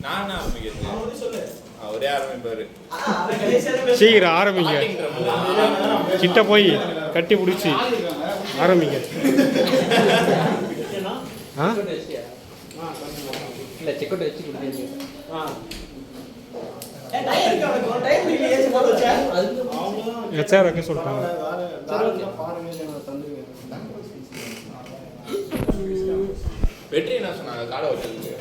நான் ஆரம்பிக்கிறேன். ஒரே ஆரம்பிப்பாரு. சீக்கிரம் ஆரம்பிங்க. கிட்ட போய் கட்டி பிடிச்சி ஆரம்பிங்க. இல்லை செக் அவுட் வச்சு கொடுத்தீங்க. ஹெச்ஆர் வைக்க சொல்லிட்டாங்க. வெற்றி என்ன சொன்னாங்க? காடை வச்சிருக்கு.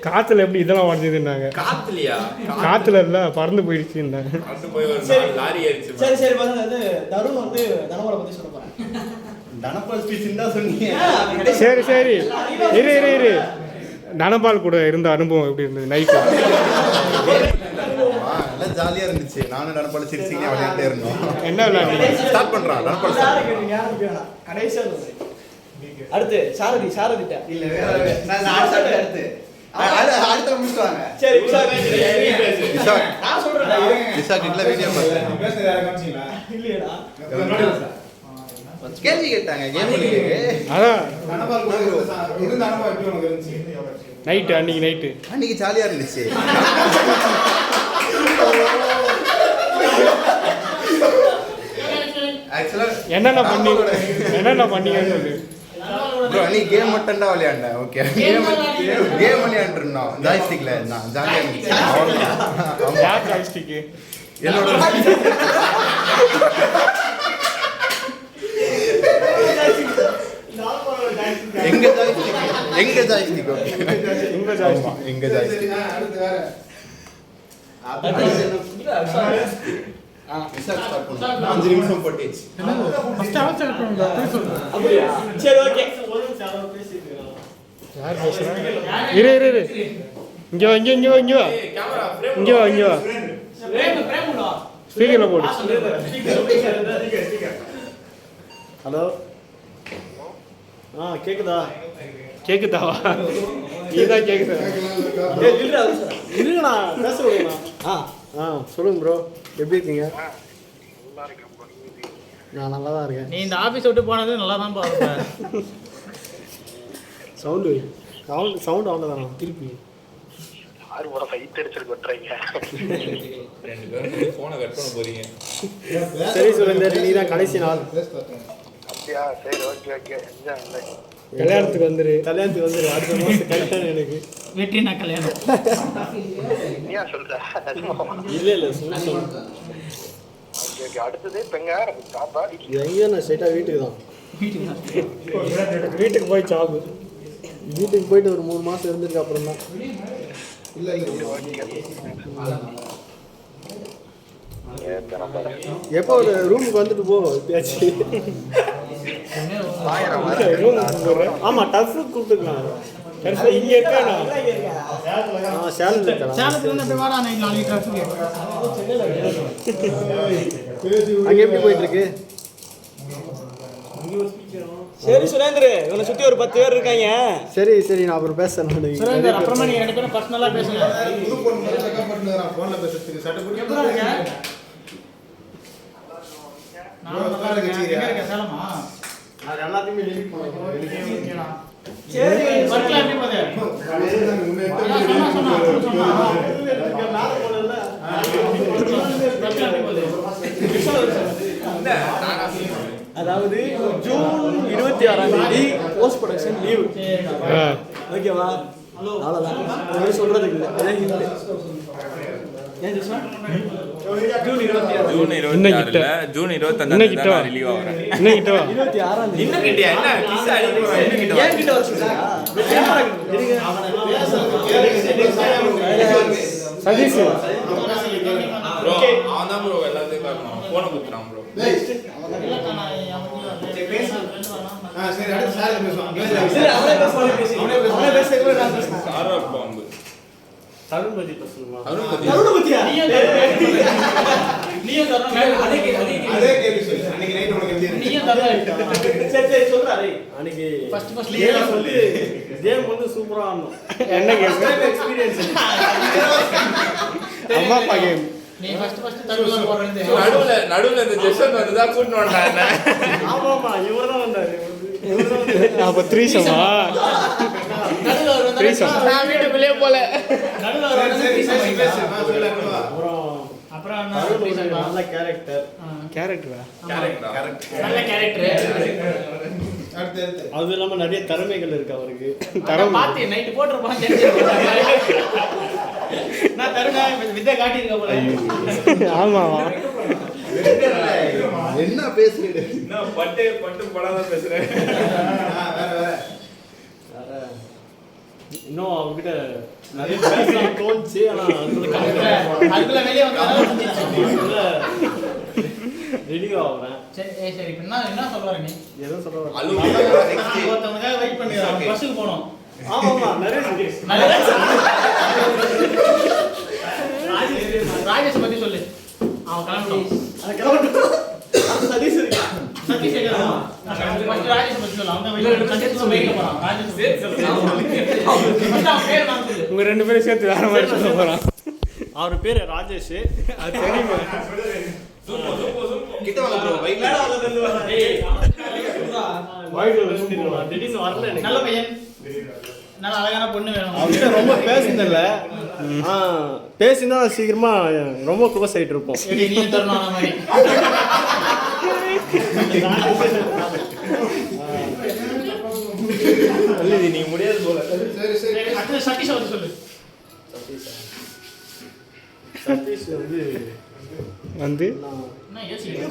காத்துல எப்படி இதெல்லாம் உடஞ்சதுன்னாங்க. காத்துலயா? காத்துல இல்ல, பறந்து போயிடுச்சுன்னாங்க. பறந்து போய் ஒரு லாரி ஏறிச்சு. சரி சரி பாருங்க. அது தருண் வந்து தனபாலை பத்தி சொல்ல போறேன். தனபால் ஸ்பீச் தான் சொன்னீங்க. சரி சரி இரு இரு இரு. தனபால் கூட இருந்த அனுபவம் எப்படி இருந்தது நைட்டு? எல்லாம் ஜாலியா இருந்துச்சு. நானும் தனபால் சிரிச்சிங்க விளையாண்டே இருந்தோம். என்ன விளையாண்டு ஸ்டார்ட் பண்றான் தனபால். கடைசியா அடுத்து சாரதி சாரதிட்ட இல்ல வேற நான் அடுத்து அடுத்த முடிச்சுவாங்க. சரி நான் சொல்றேன். விசா கிட்ட வீடியோ பார்த்தேன். பேசுறது யார காமிச்சீங்களா? இல்லையடா. கேள்வி கேட்டாங்க. கேம் அதான் தனபால் கூட இது தனபால் எப்படி உங்களுக்கு இருந்துச்சு? நைட்டு அன்னைக்கு நைட்டு அன்னைக்கு ஜாலியா இருந்துச்சு. ஆக்சுவலா என்னென்ன பண்ணீங்கன்னு சொல்லு. ப்ரோ அன்னைக்கு கேம் மட்டும் தான் விளையாண்டேன். ஓகே கேம் விளையாண்டு இருந்தோம். ஜாய்ஸ்டிக்ல இருந்தான். ஜாலியா இருந்துச்சு. யார் ஜாய்ஸ்டிக்கு? என்னோட எங்க ஜாய்ஸ்டிக் ஓகே உங்க ஜாய்ஸ்டிக். எங்க ஜாய்ஸ்டிக். அடுத்து வேற ஸ்டார்ட் பண்ணோம். 5 நிமிஷம் போட்டுச்சு. அப்படியா? சரி ஓகே. யார் பேசுறா? இரு இரு இரு. இங்க வா இங்க வா இங்க வா. Camera frame. இங்க வா இங்க வா. ஸ்பீக்கர்ல போடு. ஹலோ. கேக்குதா? கேக்குதாவா? நீதான் கேக்குதா? இருங்கண்ணா பேச விடுங்கண்ணா. சொல்லுங்க ப்ரோ, எப்படி இருக்கீங்க? நான் நல்லா தான் இருக்கேன். நீ இந்த ஆஃபீஸ் விட்டு போனது நல்லா தான் பாருங்க. சவுண்ட் அவ்வளோதானா? திருப்பி ரெண்டு பேரும் போனை கட் பண்ண போறீங்க. சரி சுரேந்தர், நீ தான் கடைசி நாள். கல்யாணத்துக்கு வந்துரு. அடுத்த மாதம் கல்யாணம் எனக்கு. வெற்றி நான் கல்யாணம். இல்லை அடுத்தது எங்கேயும் நான் ஸ்ட்ரைட்டாக வீட்டுக்கு தான். வீட்டுக்கு போய் சாப்பு. வீட்டுக்கு போயிட்டு ஒரு 3 மாதம் இருந்துருக்கு அப்புறம் தான். எப்போ ஒரு ரூமுக்கு வந்துட்டு போ. எப்பயாச்சு ஆமாம் டஃப் கூப்பிட்டுக்கலாம். இங்கே இருக்கா? சேலத்தில் இருக்கா? சேலத்துலேருந்து வாடா நைட் 4 டிராஃபிக். அங்கே எப்படி போயிட்டுருக்கு? சரி சுரேந்திர, இவனை சுத்தி ஒரு 10 பேர் இருக்காங்க. சரி சரி, நான் அப்புறம் பேசுறேன். சுரேந்தர் அப்புறமா நீங்க 2 பேரும் பர்சனலா பேசுங்க. புது பொண்ணு மட்டும் செக்அப் பண்ணிட்டு போன்ல பேசுறதுக்கு சட்டை புடிக்க. நான் உட்கார்ந்து சேலமா? நான் எல்லாத்தையுமே எழுதி போறேன். சரி வர்க்ல எப்படி போதே? அதாவது ஜூன் 26ஆம் தேதி போஸ்ட் ப்ரொடக்ஷன் லீவ். ஓகேவா? அவ்வளோதான், சொல்றதுக்கு இல்லை. அதான் ஹிண்ட். ஏன் ஜூன் 26 ஜூன் 26 ஜூன் 25 தான் ரிலீவ் ஆகுறேன். இன்னைக்கு 26ஆம் தேதி. இன்னும் கிட்ட என்ன கிஸ் அடிக்க போறோம்? இன்னும் கிட்ட ஏன் கிட்ட வர சொல்றீங்க? சதீஷ் ப்ரோ அவன் தான் ப்ரோ எல்லாத்தையும் காட்டணும். போனை குத்துறான் ப்ரோ. சரி அடுத்து சார் பேசுவாங்க. சரி அவனே பேசுறேன். சாரா பாம்பு. தருண் பத்தி பேசணுமா? அருண் பத்தி. நீயே தரணும். அதே கேள்வி சொல்லு. அன்னைக்கு நைட் உனக்கு எப்படி இருந்துச்சு? நீயே தரணும். சரி சொல்றாரு. அன்னைக்கு ஃபர்ஸ்ட் கேம் வந்து சூப்பரா ஆடணும். என்ன கேம்? எக்ஸ்பீரியன்ஸ். அம்மா அப்பா கேம். நீ ஃபர்ஸ்ட் தருவா போறேன்னு. நடுவுல இந்த ஜெஷன் வந்து தான் கூட்டிட்டு வந்தானே. ஆமாமா, இவர்தான் வந்தாரு. இவர்தான் அப்போ த்ரீசமா நடுவுல ஒரு வந்து த்ரீசம் நான் வீட்டுக்குள்ளேயே போல நடுவுல ஒரு வந்து threesome பேசு வைக்கலாம். சொல்லு அப்புறம் என்ன threesome தான்? நல்ல கேரக்டர். கேரக்டரா நல்ல கேரக்டர். அடுத்து அது இல்லாம நிறைய திறமைகள் இருக்கு அவருக்கு. தரம் பார்த்து நைட் போட்டுருப்பான் தெரிஞ்சிருப்பாங்க. நான் தருணா வித்தை காட்டியிருக்க போல. ஆமாவா என்ன பேசுறீங்க நான் பட்டு படாதான் பேசுறேன். இன்னும் அவர்கிட்ட நிறைய பேசலாம் தோணுச்சு. ஆனா அதுக்குள்ள வெளியே வந்து ரெடியா ஆகுறேன். சரி சரி இப்ப என்ன சொல்லுவாரு நீ? ஏதோ சொல்லுவாங்க. ஒருத்தவங்க வெயிட் பண்ணி பஸ்ஸுக்கு போனோம். ஆமா நிறைய ராஜேஷ் பத்தி சொல்லு. அவன் கிளம்பிட்டோம். சதீஷ் சதீஷ் ஃபர்ஸ்ட் ராஜேஷ் பத்தி சொல்லு. அவன் வெளியே கண்டிப்பா வெயிட் போறான். ராஜேஷ் ஃபர்ஸ்ட் அவன் பேர் நான் சொல்லு. உங்க ரெண்டு பேரும் சேர்த்து வேற மாதிரி சொல்ல போறான். அவர் பேரு ராஜேஷ். அது தெரியுமா? கிட்ட வாங்க ப்ரோ வைட்ல திடீர்னு வரல எனக்கு. நல்ல பையன். நல்ல அழகான பொண்ணு வேணும். அவர்கிட்ட ரொம்ப பேசுனதில்ல. பேசினா சீக்கிரமா ரொம்ப க்ளோஸ் ஆயிட்டு இருப்போம். எப்படி நீ தரணும் மாதிரி. நீங்க முடியாது போல. சரி சரி அடுத்து சதீஷ் பத்தி சொல்லு. சதீஷ் வந்து என்ன யோசிக்கிறீங்க?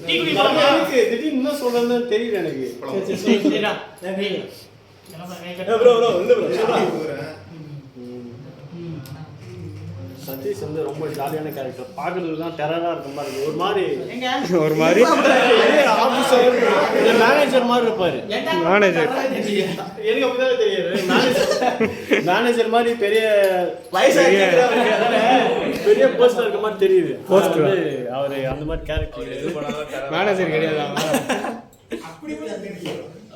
டீ குடி போலாமா? திடீர்னு என்ன சொல்றதுன்னு தெரியல எனக்கு. சரி சரிடா. சரி. சதீஷ் ரொம்ப ஜாலியான கேரக்டர். பார்க்கறதுக்கு தான் டெரரா இருக்க மாதிரி இருக்கு. ஒரு மாதிரி எங்க ஒரு மாதிரி ஆபீசர் மேனேஜர் மாதிரி இருப்பாரு. மேனேஜர் எனக்கு அப்படிதான் தெரியாது. மேனேஜர் மாதிரி பெரிய பெரிய போஸ்டர் இருக்க மாதிரி தெரியுது. Poster. அவரு அந்த மாதிரி கேரக்டர். மேனேஜர் கிடையாது.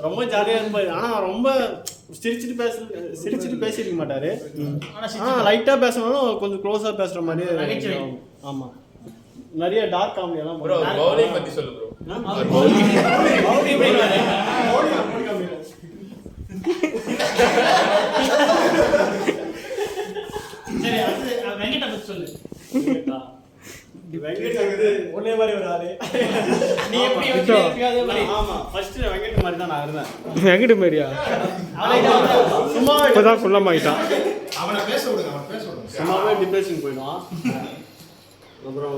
ரொம்ப ஜாலியா இருப்பாரு. ஆனா ரொம்ப சிரிச்சிட்டு பேசிருக்க மாட்டாரு. லைட்டா பேசணும், கொஞ்சம் க்ளோஸா பேசுற மாதிரி. நகைச்சுவை. ஆமா, நிறைய டார்க் காமெடி எல்லாம் ப்ரோ பவுலிங் பத்தி சொல்லு ப்ரோ. சரி அடுத்து வெங்கட பத்தி சொல்லு. ஒன்னே மாதிரி ஒரு ஆளு. நீ எப்படி யோசிக்கிறியோ அதே மாதிரி. ஆமா, ஃபர்ஸ்ட் வெங்கட் மாதிரி தான் நான் இருந்தேன். வெங்கட மாரியா? சும்மாவே இப்பதான் குள்ளமாயிட்டான். அவனை பேச விடுங்க அவனை பேச விடுங்க சும்மாவே டிப்ரெஷன் போயிடுவான். அப்புறம்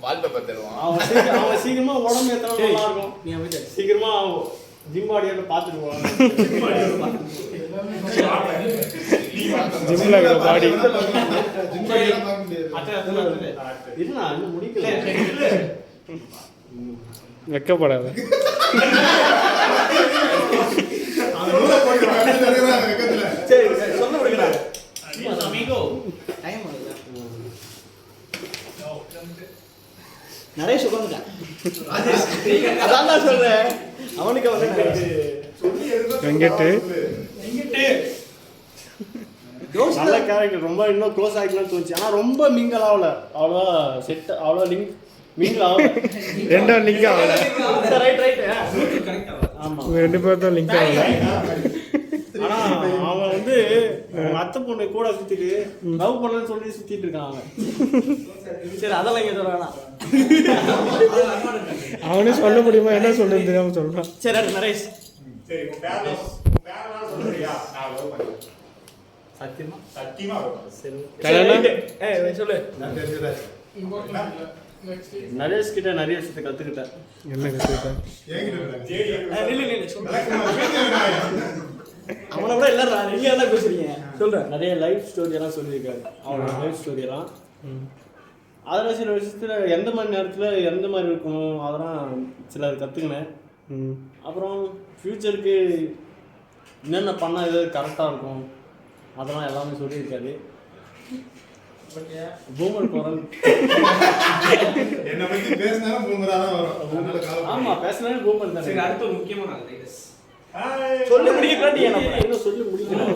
வால்பேப்பர் தருவான். அவன் சீக்கிரமா உடம்பு ஏத்தனா நல்லா இருக்கும். சீக்கிரமா ஜிம் பாடியோட பாத்துட்டு ஜிம்ல இருக்கிற பாடி ஜிம்மையெல்லாம் பார்க்க முடியாது இருந்தா இன்னும் முடிக்கல. வெக்கப்படாத. அந்த நூலை போட்டு வந்துடுறாங்க வெக்கத்துல சரி சொல்ல விடுங்க. அமிகோ டைம் ஆகுது. நிறைய சுகந்துட்டான். அதான் நான் சொல்றேன். அவனுக்கு வெங்கட்டு நல்ல கேரக்டர். ரொம்ப இன்னும் க்ளோஸ் ஆகிக்கலாம்னு தோணுச்சு. ஆனா ரொம்ப மிங்கல் ஆகல. அவ்வளோ செட் அவ்வளோ லிங்க் மிங்கல் ஆகல. ரெண்டும் லிங்க் ஆகல. ரைட் ஆமா, ரெண்டு பேரும் தான் லிங்க் ஆகல. ஆனா அவன் அவங்க அத்தை பொண்ணு கூட சுத்திட்டு லவ் பண்ணலன்னு சொல்லி சுத்திட்டு இருக்கான் அவன். சரி அதெல்லாம் இங்க வேணாம். அவனே சொல்ல முடியுமா? என்ன சொல்றது தெரியாம சொல்றான். சரி நரேஷ். சத்தியமா சொல்லு. நான் தெரிஞ்சுறேன் நரேஷ் கிட்ட நிறைய விஷயத்தை கத்துக்கிட்டேன். என்ன கத்துக்கிட்டேன்? அவனை விட எல்லாரும் நீங்க என்ன பேசுறீங்க சொல்றேன். நிறைய லைஃப் ஸ்டோரி எல்லாம் சொல்லியிருக்காரு. அவனோட லைஃப் ஸ்டோரி எல்லாம் அதில் சில விஷயத்துல எந்த மாதிரி நேரத்துல எந்த மாதிரி இருக்கணும் அதெல்லாம் சிலர் கத்துக்கினேன். அப்புறம் ஃபியூச்சருக்கு என்னென்ன பண்ணால் எதாவது கரெக்டாக இருக்கும் அதெல்லாம் எல்லாமே சொல்லியிருக்காரு. பூமர் போகிறேன். என்னை பத்தி பேசினாலும் பூமரா தான் வரும். ஆமாம் பேசினாலே பூமர் தான். சரி அடுத்து ஒரு முக்கியமான சொல்லி முடிக்கலாம். இன்னும் சொல்லி முடிக்கணும்.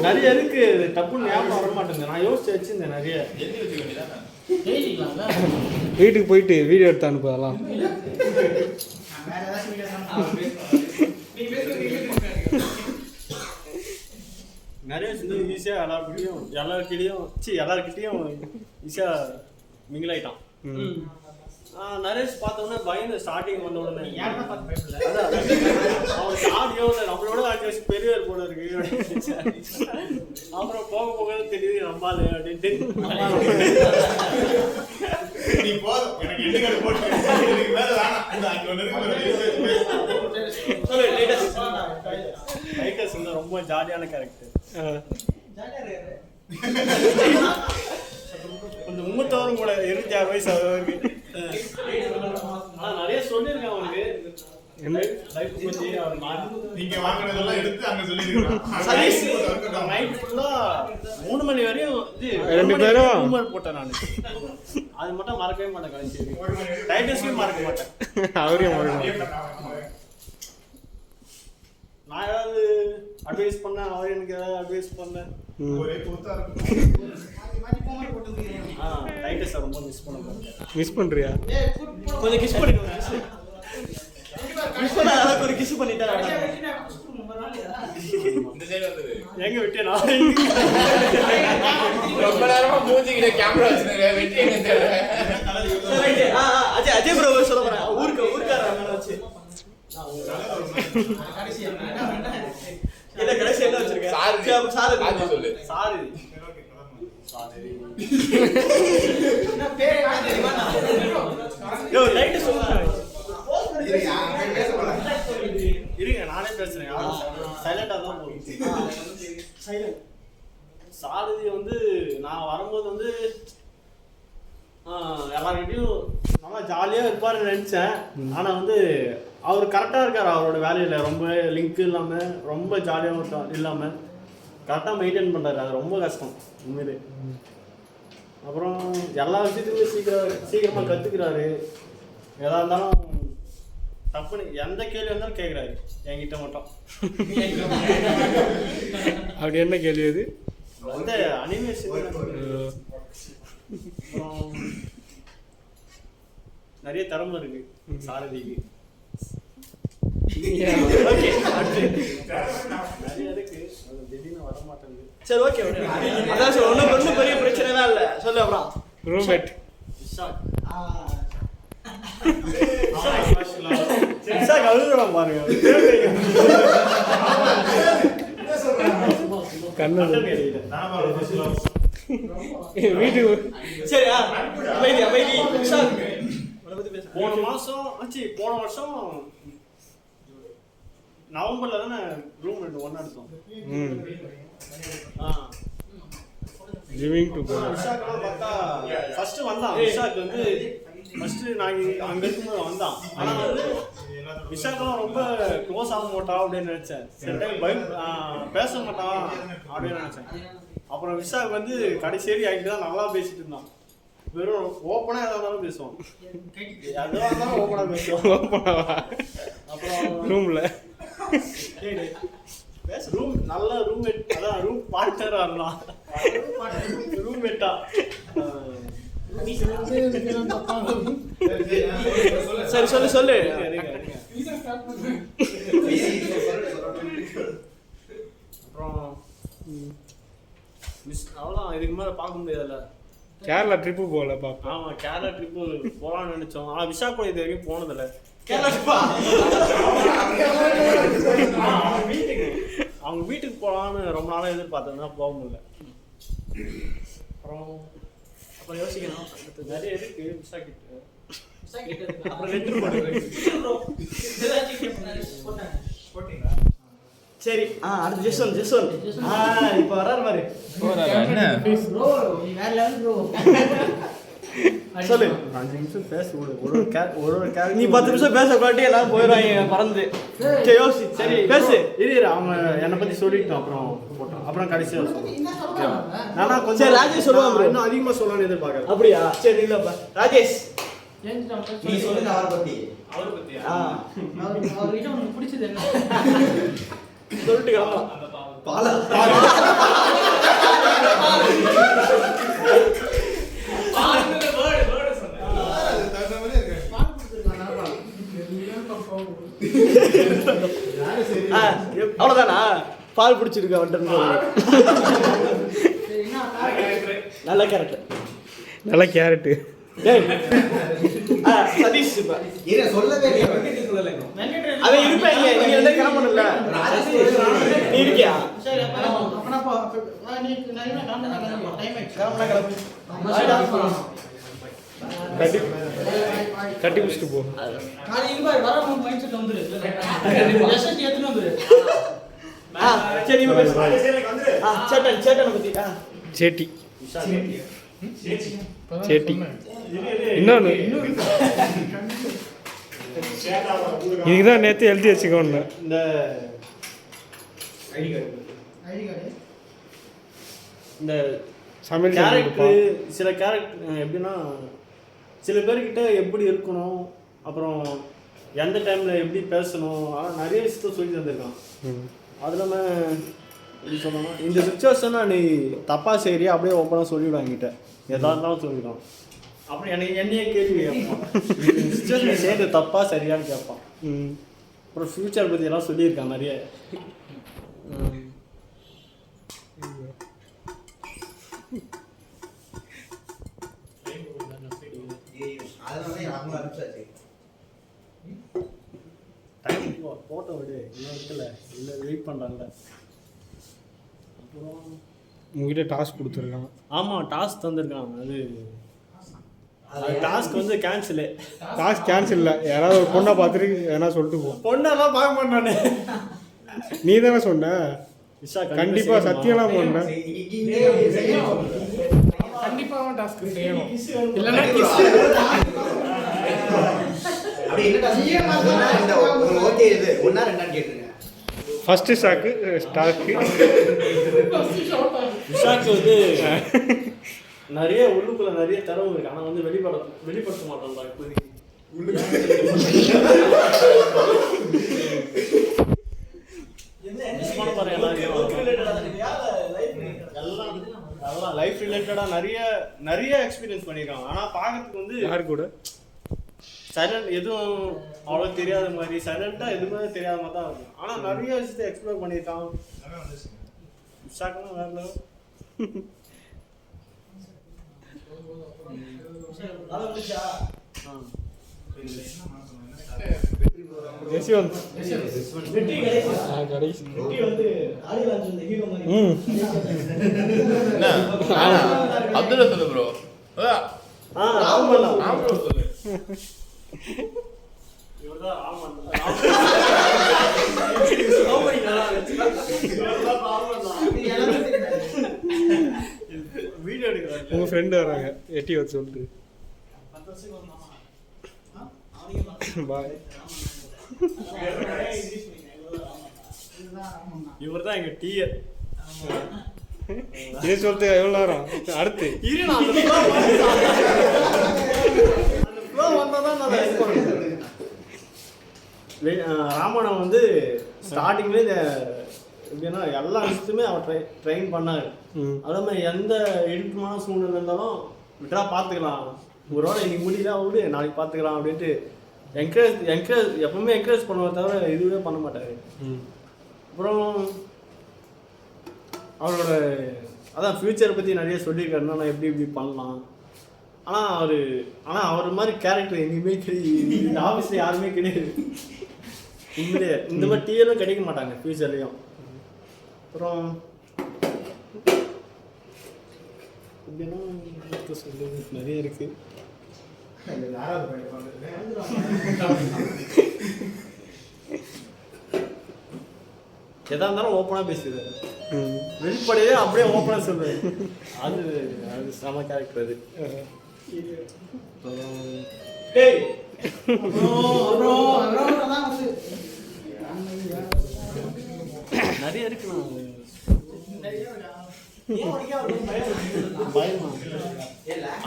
நிறைய இருக்கு டப்புன்னு ஞாபகம் வர மாட்டேங்குது. நான் யோசிச்சு வச்சிருந்தேன் நிறைய. எழுதிக்கலாம்ல. வீட்டுக்கு போயிட்டு வீடியோ எடுத்து அனுப்புதெல்லாம். வேற ஏதாச்சும் வீடியோ நிறைய வந்து ஈஸியாக எல்லாருக்கிட்டையும் ஈஸியாக மிங்கிள் ஆகிட்டான். நரேஷ் பார்த்தோன்னே பயந்து ஸ்டார்டிங் வந்த உடனே யாருன்னா பார்த்து பயப்படல. அவனுக்கு ஆடியோ நம்மளோட 5 வருஷம் பெரியவர் போல இருக்கு. அப்புறம் போக போக தெரியுது நம்பாது அப்படின்ட்டு. நீ போதும் எனக்கு எட்டுக்காடு போட்டு இதுக்கு மேல வேணாம். இந்த அங்க ஒண்ணு சொல்லு லைட்டஸ் வந்து ரொம்ப ஜாலியான கேரக்டர். கொஞ்சம் மும்மத்தவரும் கூட 26 வயசு அவருக்கு. நிறைய சொல்லியிருக்கேன் அவனுக்கு. லைஃப் பத்தி அவர் நீங்க வாங்குனதெல்லாம் எடுத்து அங்க சொல்லிருக்கீங்க. நைட் ஃபுல்லா 3 மணி வரையும் ரெண்டு பேரும் ஹோம்வொர்க் போட்டேன் நான். அது மட்டும் மறக்கவே மாட்டேன். கடைசி டைட்டஸ்லயும் மறக்க மாட்டேன். அவரையும் நான் ஏதாவது அட்வைஸ் பண்ணேன், அவர் எனக்கு ஏதாவது அட்வைஸ் பண்ணேன். ஒரே கூத்தா இருக்கும். டைட்டஸ் ரொம்ப மிஸ் பண்ண மாட்டேன். மிஸ் பண்றியா? கொஞ்சம் கிஸ் பண்ணிடுவேன். கிஸ் பண்ண அளவுக்கு ஒரு கிஸ் பண்ணிட்டேன். இந்த சைடு வந்தது எங்க விட்டேனா? ரொம்ப நேரமா மூஞ்சிக்கிட்ட கேமரா வச்சிருக்கேன். வெட்டி எங்க தெரியல. அஜய் ப்ரோ சொல்ல போறேன். ஊர்க்காரங்க மேல வச்சு இல்ல கடைசி என்ன வச்சிருக்கேன்? சாரி சொல்லு. சாரி என்ன பேர் என்ன தெரியுமா? யோ லைட் சொல்லுங்க. பேச இருங்க நானே பேசுறேன். சைலண்டா தான் போகும். சைலண்ட். சாரதி வந்து நான் வரும்போது வந்து எல்லார்கிட்டையும் நல்லா ஜாலியாக இருப்பாருன்னு நினச்சேன். ஆனால் வந்து அவர் கரெக்டாக இருக்கார். அவரோட வேலையில் ரொம்ப லிங்க் இல்லாமல் ரொம்ப ஜாலியாக இல்லாமல் கரெக்டாக மெயின்டைன் பண்ணுறாரு. அது ரொம்ப கஷ்டம் உண்மையிலே. அப்புறம் எல்லா விஷயத்துலையும் சீக்கிரமாக கற்றுக்கிறாரு. எதாக இருந்தாலும் தப்புன்னு எந்த கேள்வி இருந்தாலும் கேட்குறாரு என்கிட்ட மட்டும். அப்படி என்ன கேள்வி அது? அந்த அனிமேஷன் நிறைய திறமை இருக்கு சாரதிக்கு. நிறைய இருக்கு, திடீர்னு வர மாட்டேங்குது. சரி ஓகே, அதான் சார் ஒன்றும் பெரிய பிரச்சனைலாம் இல்லை. சொல்லு அப்புறம் ரூம்மேட் அழுதுறான் பாருங்க. கண்ணு வீட்டுக்கு சரி. அமைதி. போன வருஷம் நவம்பர்ல தானே ரூம் 2 ஒண்ணா எடுத்தோம். Living together. விஷாக்கெல்லாம் பார்த்தா ஃபர்ஸ்ட் வந்தான். விஷாக்கு வந்து ஃபர்ஸ்ட் நான் அங்க இருக்கும்போது வந்தான். ஆனா வந்து விஷாக்கெல்லாம் ரொம்ப க்ளோஸ் ஆக மாட்டான் அப்படின்னு நினைச்சேன். சில டைம் பேச மாட்டான் அப்படின்னு நினைச்சேன். அப்புறம் விஷாக் வந்து கடைசேரி ஆகிட்டு தான் நல்லா பேசிட்டு இருந்தான். வெறும் ஓப்பனா எதா இருந்தாலும் பேசுவான். எதுவாக இருந்தாலும் ஓப்பனா பேசுவான். அப்புறம் ரூம்ல ரூம் நல்ல ரூம்மேட், அதான் ரூம் பார்ட்னரா இருந்தான். ரூம்மேட்டா சரி சொல்லு. அப்புறம் அவ்வளோதான், இதுக்கு மேலே பார்க்க முடியாதுல்ல. கேரளா ட்ரிப்பு போகல பாப்பா. ஆமாம், கேரளா ட்ரிப்பு போகலான்னு நினச்சோம். ஆனால் விஷாக் கூட இது வரைக்கும் போனதில்லை. அவங்க வீட்டுக்கு போகலான்னு ரொம்ப நாளாக எதிர்பார்த்ததுனா போக முடியல. அப்புறம் யோசிக்கணும், நிறைய இருக்கு விஷாக் கிட்ட. அப்புறம் லெட்டர் போட்டீங்களா? சரி. அடுத்து ஜெஸ்வந்த் இப்போ வர்றாரு மாதிரி. ப்ரோ நீ வேற லெவல் ப்ரோ. சொல்லு. 5 நிமிஷம் பேச ஒரு நீ 10 நிமிஷம் பேச காட்டி எல்லாரும் போயிடுவாங்க பறந்து. சரி யோசி. சரி பேசு. இரு அவங்க என்னை பற்றி சொல்லிட்டோம். அப்புறம் கடைசியாக சொல்லுவோம். நானா கொஞ்சம் ராஜேஷ் சொல்லுவாங்க. இன்னும் அதிகமாக சொல்லணும்னு எதிர்பார்க்குறேன். அப்படியா? சரி இல்லைப்பா ராஜேஷ் நீ சொல்லுங்க அவரை பத்தி. அவர்கிட்ட உனக்கு பிடிச்சது என்ன? சொல்லிட்டு கிளம்பலாம். அவ்வளோதானா? பால் பிடிச்சிருக்க வந்துட்டு நல்ல கேரக்டர். நல்ல கேரட்டு. சதீஷ் அவன் இருப்பேன். நீங்க வந்து கிளம்பணும்ல, நீ இருக்கியா? கட்டி பிடிச்சிட்டு போ. சரி சேட்டனை பத்தி சேட்டி சேட்டி. இன்னொன்று இதுதான் நேற்று எழுதி வச்சுக்கோன்னு. இந்த இந்த சமையல் கேரக்டர் சில கேரக்டர் எப்படின்னா சில பேர்கிட்ட எப்படி இருக்கணும், அப்புறம் எந்த டைமில் எப்படி பேசணும், ஆனால் நிறைய விஷயத்த சொல்லி தந்திருக்கான். அது இல்லாமல் எப்படி சொல்லணும், இந்த சுச்சுவேஷனை நீ தப்பாக செய்கிறியா அப்படியே ஓப்பனாக சொல்லிவிடும் என்கிட்ட, எதாக இருந்தாலும் சொல்லிவிடும். அப்புறம் என்னையே கேள்வி கேட்பான், இந்த சுச்சுவேஷனை செய்கிறது தப்பாக சரியான்னு கேட்பான். அப்புறம் ஃப்யூச்சர் பற்றி எல்லாம் சொல்லியிருக்கான் நிறைய. போட்டோ விடு, இன்னும் இருக்குல்ல, இல்லை வெயிட் பண்ணுறாங்கல்ல. அப்புறம் உங்ககிட்ட டாஸ்க் கொடுத்துருக்கான். ஆமாம், டாஸ்க் தந்திருக்கான். அது டாஸ்க் வந்து கேன்சலு. டாஸ்க் கேன்சல் இல்லை. யாராவது ஒரு பொண்ணை பார்த்துட்டு எதனா சொல்லிட்டு போ. பொண்ணெல்லாம் பார்க்க மாட்டானே. நீ தானே சொன்ன கண்டிப்பா சத்தியம்லாம் போன. கண்டிப்பாக டாஸ்க் செய்யணும். இல்லைன்னா ஃபர்ஸ்ட் ஷாக்கு ஸ்டாக்கு. விஷாக்கு வந்து நிறைய உள்ளுக்குள்ள நிறைய திறமை இருக்கு, ஆனால் வந்து வெளிப்படுத்த மாட்டோம்டா இப்போதைக்கு. எல்லாம் லைஃப் ரிலேட்டடாக நிறைய எக்ஸ்பீரியன்ஸ் பண்ணியிருக்காங்க. ஆனால் பார்க்கறதுக்கு வந்து யார் கூட சைலண்ட், எதுவும் அவ்வளோ தெரியாத மாதிரி, சைலண்டாக எதுவுமே தெரியாத மாதிரி தான் இருக்கும். ஆனால் நிறைய விஷயத்தை எக்ஸ்ப்ளோர் பண்ணியிருக்கான். விஷாக்கெல்லாம் வேற லெவல். யஷ்வந்த் அப்துல்லா சொல்லு ப்ரோ. வீடியோ எடுக்கிறாங்க. உங்க ஃப்ரெண்டு வராங்க, எட்டி வச்சு சொல்லிட்டு பாய். இவர் தான் எங்க டியர். இதே சொல்லிட்டு எவ்வளோ நேரம் அடுத்து இரு, நான் அந்த flow வந்தாதான் நான் இது பண்ணுவேன். ராமணன் வந்து ஸ்டார்டிங்லேயே இந்த எப்படின்னா எல்லா விஷயத்துமே அவர் ட்ரெயின் பண்ணார். அதே மாதிரி எந்த இடுக்கமான சூழ்நிலை இருந்தாலும் விட்ரா பார்த்துக்கலாம், ஒரு வேளை இன்னைக்கு முடியல விடு நாளைக்கு பார்த்துக்கலாம் அப்படின்ட்டு என்கரேஜ் எப்பவுமே என்கரேஜ் பண்ணுவார், தவிர இதுவே பண்ண மாட்டார். அப்புறம் அவரோட அதான் ஃப்யூச்சரை பற்றி நிறைய சொல்லியிருக்காருன்னா நான் எப்படி பண்ணலாம். ஆனால் அவர் மாதிரி கேரக்டர் எங்கேயுமே கிடையாது, இந்த ஆஃபீஸில் யாருமே கிடையாது. உண்மையிலே இந்த மாதிரி டிஎலும் கிடைக்க மாட்டாங்க ஃப்யூச்சர்லேயும். அப்புறம் எப்படின்னா சொல்லுது நிறைய இருக்கு. எதா இருந்தாலும் ஓப்பனாக பேசுது, வெளிப்படையே அப்படியே ஓப்பனாக சொல்லுவேன். அது செம கேரக்டர் அது. நிறைய இருக்கு. பயமா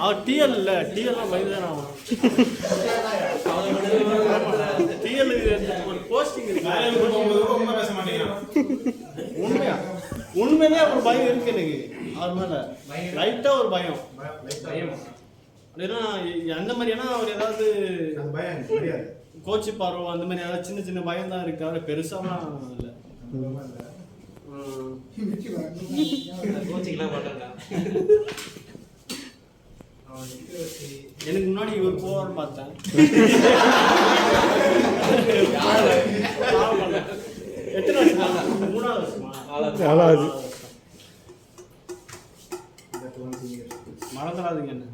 அவன் டிஎல் இல்லை, டிஎல்லாம் பயந்துதான் ஆகும். டிஎல் ஒரு போஸ்டிங் இருக்கு, பேச மாட்டேங்கிறான் உண்மையா உண்மையிலே ஒரு பயம் இருக்கு எனக்கு அவர் மேல லைட்டா ஒரு பயம் அப்படின்னா அந்த மாதிரினா அவர் ஏதாவது கோச்சி பார்வை அந்த மாதிரி ஏதாவது சின்ன சின்ன பயம் தான் இருக்கு அவரை பெருசாலாம் இல்லை எனக்கு முன்னாடி இவர் போவார்னு பார்த்தேன் எத்தனை வருஷம் 3வது வருஷமா 4வது மறந்துடாதீங்க என்ன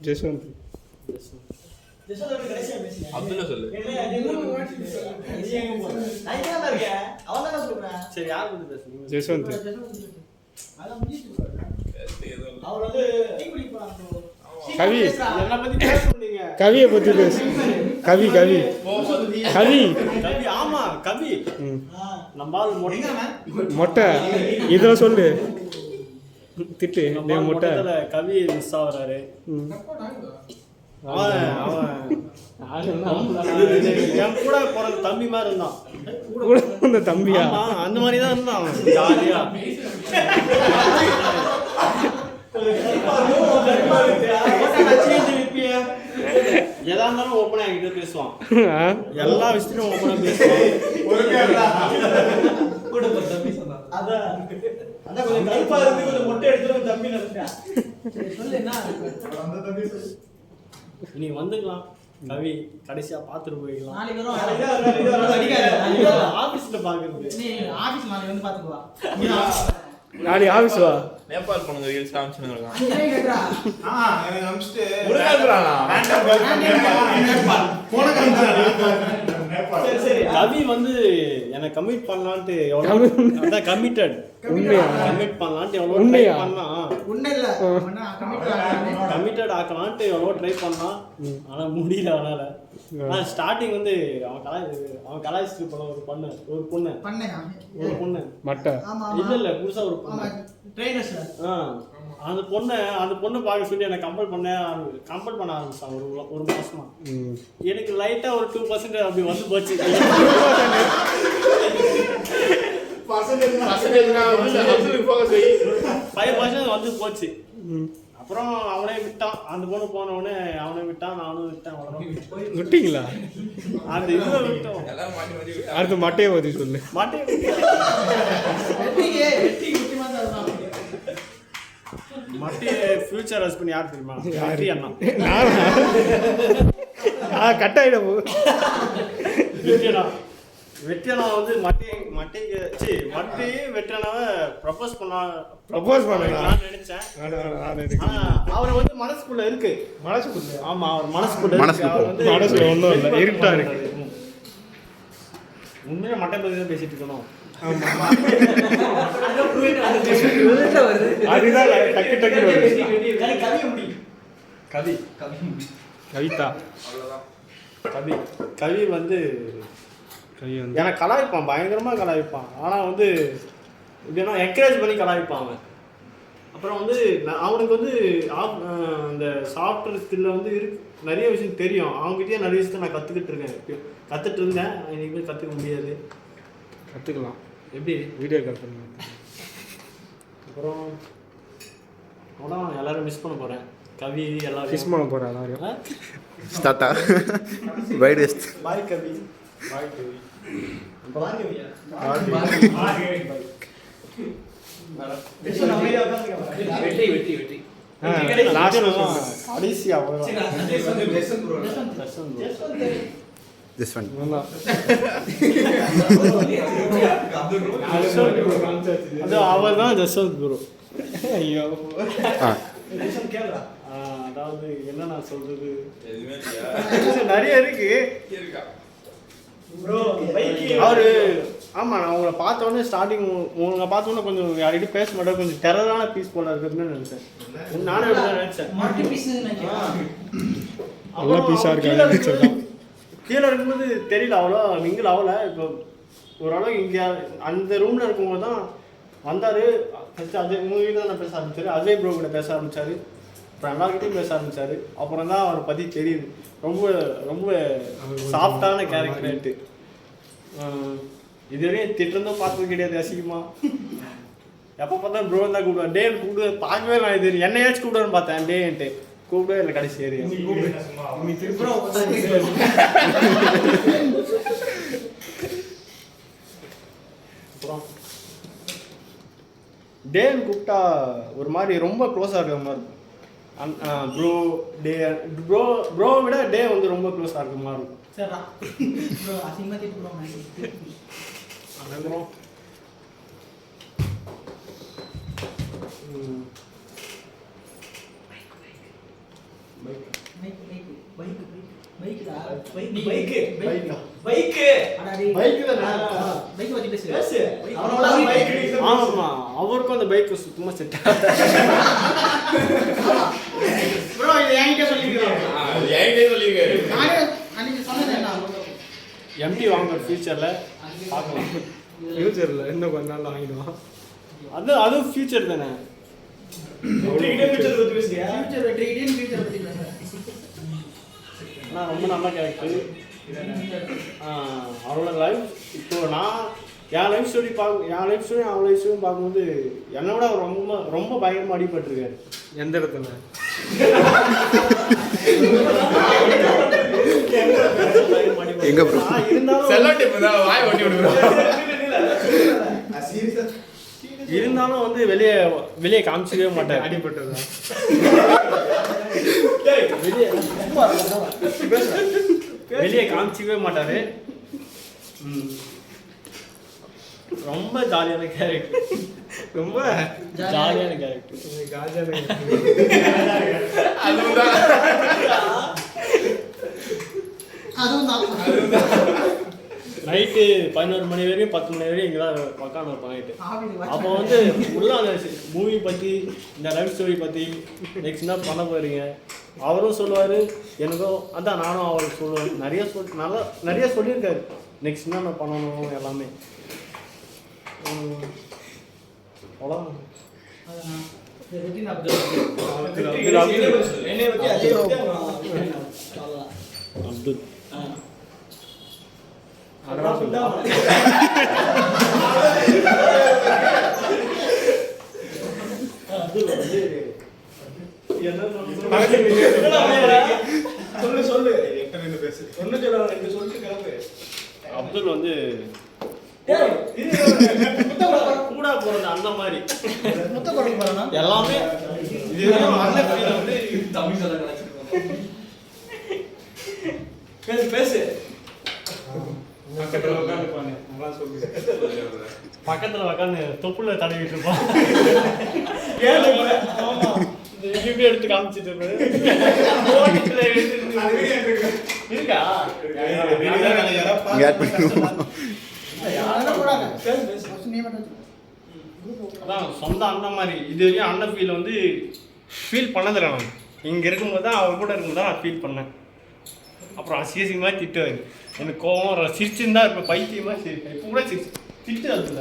ஜெஸ்வந்த் அப்துல்லா சொல்லு. சரி யார் வந்து பேசுறீங்க ஜெஸ்வந்த் கவி என்னை பத்தி பேச சொன்னீங்க கவியை பற்றி பேசு கவி கவி கவி கவி ஆமா கவி நம்மால் மொட்டை இதில் சொல்லு திட்டு டேய் மொட்டை கவி மிஸ் ஆகுறாரு என் கூட பிறந்த தம்பி மாதிரி இருந்தான் கூட அந்த தம்பியா ஆமா அந்த மாதிரி தான் இருந்தான் அவன் ஜாலியா எதா இருந்தாலும் ஓப்பனா என்கிட்ட பேசுவான் எல்லா விஷயத்திலும் ஓப்பனா பேசுவான் நீ வந்துக்கலாம் கவி கடைசியா பாத்துட்டு போயிக்கலாம் ஆபீஸ்ல பாக்குறது நாளைக்கு ஆஃபீஸ் வா நேபாள் பொண்ணுங்க ரீல்ஸ் காமிச்சுன்னு இருக்கான். எனக்கு அனுப்பிச்சிட்டு உனக்காதுறானா? கவி வந்து என்னை கமிட் பண்ணலான்ட்டு எவ்வளோ அதான் கமிட்டட் உண்மையா கமிட் பண்ணலான்ட்டு எவ்வளோ ட்ரை உண்மையா? பண்ணான் கமிட்டட் ஆக்கலான்ட்டு எவ்வளோ ட்ரை பண்ணான் ஆனால் முடியல அவனால ஆனால் ஸ்டார்டிங் வந்து அவன் கலாய்ச்சிட்டு போன ஒரு பொண்ணு மட்டை இல்லை புதுசா ஒரு பொண்ணு அந்த பொண்ணை பார்க்க சொல்லி எனக்கு கம்பல் பண்ண ஆரம்பிச்சான் ஒரு மாசமா எனக்கு லைட்டா ஒரு 2% அப்படி வந்து போச்சு 5% வந்து போச்சு அப்புறம் அவனே விட்டான் அந்த பொண்ணு போனவனே அவனை விட்டான் நானும் விட்டேன் அவ்வளோதான் விட்டீங்களா அந்த இதுல விட்டோம் எல்லாம் மாட்டி மாட்டி விட்டா. அடுத்து மட்டையை பற்றி சொல்லு மாட்டேன் மட்டிய ஃபியூச்சர் ஹஸ்பண்ட் யார் தெரியுமா வெற்றி அண்ணா கட் ஆகிடும் வெற்றியண்ணா வந்து மட்டையே வெற்றியண்ணாவை ப்ரப்போஸ் பண்ணலாம் நினைச்சேன் ஆனா அவர் வந்து மனசுக்குள்ள இருக்கு ஆமா அவர் மனசுக்குள்ள இருக்கு. அவர் வந்து மனசுல ஒன்றும் இல்லை இருட்டா இருக்கு உண்மையா மட்டை பத்தி தான் பேசிட்டு இருக்கணும் அதுதான் டக்கு டக்கு வருது கவி கவிதா கவி வந்து கவி வந்து எனக்கு கலாய்ப்பான் பயங்கரமா கலாய்ப்பான் ஆனா வந்து எப்படின்னா என்கரேஜ் பண்ணி கலாய்ப்பான் அவன் அப்புறம் வந்து அவனுக்கு வந்து இந்த சாஃப்ட்வேர் ஸ்கில்ல வந்து நிறைய விஷயம் தெரியும் அவங்ககிட்டயே நிறைய விஷயத்தை நான் கற்றுட்டு இருந்தேன் இனிமேல் கற்றுக்க முடியாது கற்றுக்கலாம் எப்படி வீடியோ கால் பண்ணி அப்புறம் அவ்வளோ எல்லாரும் மிஸ் பண்ண போகிறேன் கவி எல்லாரும் கிஸ் பண்ண போகிறேன் எல்லாரையும் டாடா பை டெஸ்ட் பாய் கவி பாய் கவி கடைசி திஸ் ஒன் அவர் தான் ஜஸ்வந்த் குரு ஐயோ அதாவது என்ன நான் சொல்றது எதுவுமே இல்லையா? நிறைய இருக்கு இருக்கா? அவரு ஆமா நான் உங்களை பார்த்தோன்னே ஸ்டார்டிங் உங்களை பார்த்தோன்னே கொஞ்சம் யார்கிட்ட பேச மாட்டேன் கொஞ்சம் டெரரான பீஸ் போல இருக்குதுன்னு நினைச்சேன் நானே நினைச்சேன் நல்லா பீஸாக இருக்காங்க கீழே இருக்கும்போது தெரியல அவ்வளோ மிங்கில் ஆகல இப்போ ஓரளவு இங்கே அந்த ரூமில் இருக்கும்போது தான் வந்தார் ஃபஸ்ட்டு அஜய் உங்கள் வீட்டில் தான் நான் பேச ஆரம்பிச்சாரு அஜய் ப்ரோ கூட பேச ஆரம்பித்தார் அப்புறம் எல்லாருக்கிட்டையும் பேச ஆரம்பிச்சாரு. அப்புறம் தான் அவரை பற்றி தெரியுது. ரொம்ப ரொம்ப சாஃப்டான கேரக்டர்ட்டு. இதுவரையும் திட்டந்தும் பார்த்தது கிடையாது அசிங்கமா. எப்போ பார்த்தா ப்ரோ தான் கூப்பிடுவேன். டே கூப்பிடு பார்க்கவே நான் இது என்னையாச்சும் கூப்பிடுவேன்னு பார்த்தேன். டேன்ட்டு கூப்பிடவே இல்லை கடைசி ஏறி. அப்புறம் டேன்னு கூப்பிட்டா ஒரு மாதிரி ரொம்ப க்ளோஸாக இருக்கிற மாதிரி இருக்கும். ப்ரோ டே ப்ரோ விட டே வந்து ரொம்ப க்ளோஸாக இருக்கிற மாதிரி இருக்கும். சரிடா ப்ரோ அசிங்கமாக திட்டு ப்ரோ அதுக்கப்புறம் ஆமாம்மா அவருக்கும் அந்த பைக் சுத்தமாக செட் ப்ரோ இது என்கிட்ட சொல்லிக்கிறேன். அன்னைக்கு சொன்னது என்ன எம்டி வாங்குற ஃபியூச்சரில் பார்க்கலாம். ஃபியூச்சரில் இன்னும் கொஞ்ச நாள் வாங்கிடுவான். அதுவும் ஃபியூச்சர் தானே. ஃபியூச்சர் வெற்றிக்கிட்டே ஃபியூச்சர் பற்றி பேசுகிறேன். ஆனால் ரொம்ப நல்ல கேரக்டர். அவரோட லைஃப் இப்போ நான் என் லைஃப் ஸ்டோரி அவன் லைஃப் ஸ்டோரியும் பார்க்கும்போது என்னை விட அவர் ரொம்ப ரொம்ப பயங்கரமாக அடிபட்டிருக்காரு. எந்த இடத்துல? எங்க bro? இருந்தாலும் வந்து வெளியே காமிச்சிக்கவே மாட்டார். அடிபட்டதா? வெளியே காமிச்சிக்கவே மாட்டாரு. ரொம்ப ஜாலியான கேரக்டர். ரொம்ப ஜாலியான கேரக்டர். நைட்டு 11 மணி வரையும் 10 மணி வரையும் இங்கே தான் உட்காந்து இருப்போம் நைட்டு. அப்போ வந்து ஃபுல்லாக அந்த மூவி பற்றி இந்த லைஃப் ஸ்டோரி பற்றி நெக்ஸ்ட் என்ன பண்ண போகிறீங்க அவரும் சொல்லுவார். எனக்கும் அதான் நானும் அவருக்கு சொல்லுவேன். நிறைய சொல்லியிருக்காரு நெக்ஸ்ட் என்ன பண்ணணும் எல்லாமே. அவ்வளோதான். அப்துல் அப்துல் வந்து கூட போறது அந்த மாதிரி எல்லாமே பேசு. பக்கத்துல உட்காந்து தொப்புல தடவிட்டு இருப்பான். இப்படி எடுத்து காமிச்சிட்டு இருக்கா அதான் சொந்த அண்ணன் மாதிரி. இது வரையும் அண்ணன் ஃபீல் வந்து ஃபீல் பண்ணதில்லை. நான் இங்கே இருக்கும்போது தான் அவர் கூட இருக்கும்போது தான் நான் ஃபீல் பண்ணேன். அப்புறம் அசியசியமாக திட்டுவார். எனக்கு கோவம் வர சிரிச்சுருந்தா இப்போ பைத்தியமாக சிரிப்பேன். இப்போ கூட திட்டு அதுல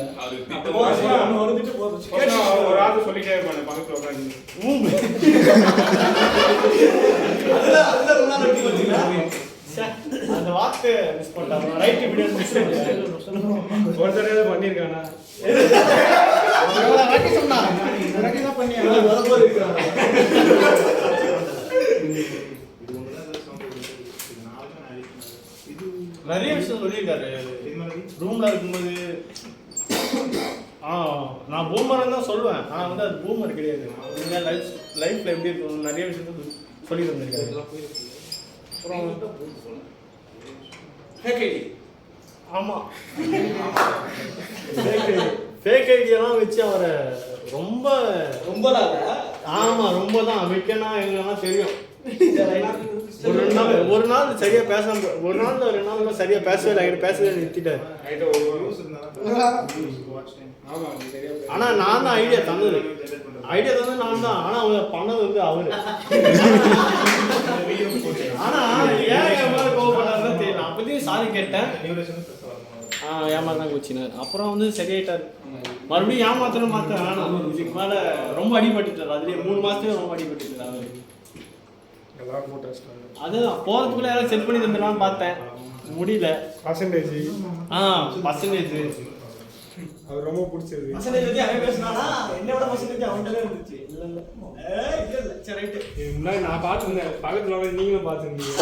ஒரு ஆள் சொல்லிட்டே இருப்பாங்க பக்கத்தில் உட்காந்து. அந்த வார்த்தை மிஸ் பண்ணிட்டாங்க. ரைட் இப்படி மிஸ் ஒரு தடவை பண்ணியிருக்கானா? நிறைய விஷயம் சொல்லியிருக்காரு. ரூம்ல இருக்கும்போது நான் பூமர் தான் சொல்லுவேன். ஆனால் வந்து அது பூமர் கிடையாது. லைஃப்ல எப்படி இருக்கும் நிறைய விஷயத்த சொல்லி தந்திருக்காரு. அப்புறம் ஆமாம் ஃபேக் ஐடியெல்லாம் வச்சு அவரை ரொம்ப ஆமாம் ரொம்ப தான் வைக்கனா எங்கன்னா தெரியும். ஒரு நாள் சரியா ஒரு நாள் 2 நாள் சரியா பேசவே இல்லை. பேசவே நிறுத்திட்டாரு. ஆனா நான் தான் ஐடியா தந்தது நான் தான். ஆனா அவங்க பண்ணது வந்து அவரு. ஆனா ஏன் என் மேல கோவப்படாதுன்னு தெரியல. அப்பதையும் சாரி கேட்டேன். ஏமாறு தான் கோச்சினார். அப்புறம் வந்து சரியாயிட்டார். மறுபடியும் ஏமாத்தணும் பார்த்தேன். ஆனால் இதுக்கு மேலே ரொம்ப அடிபட்டுட்டார். அதுலேயே 3 மாதத்துலேயே ரொம்ப அடிபட்டுட்டார் அவர். எல்லாரும் போட்டு வச்சிட்டாங்க. அதுதான் போகிறதுக்குள்ளே யாரும் செட் பண்ணி தந்துடலான்னு பார்த்தேன், முடியல. பர்சன்டேஜ் பர்சன்டேஜ் அது ரொம்ப பிடிச்சது. பர்சன்டேஜ் பற்றி அவன் பேசினானா என்னோட பர்சன்டேஜ் அவன்கிட்ட இருந்துச்சு. இல்லை இல்லை இல்லை சரி ரைட்டு. முன்னாடி நான் பார்த்துருந்தேன், பக்கத்தில் வந்து நீங்களும் பார்த்துருந்தீங்க.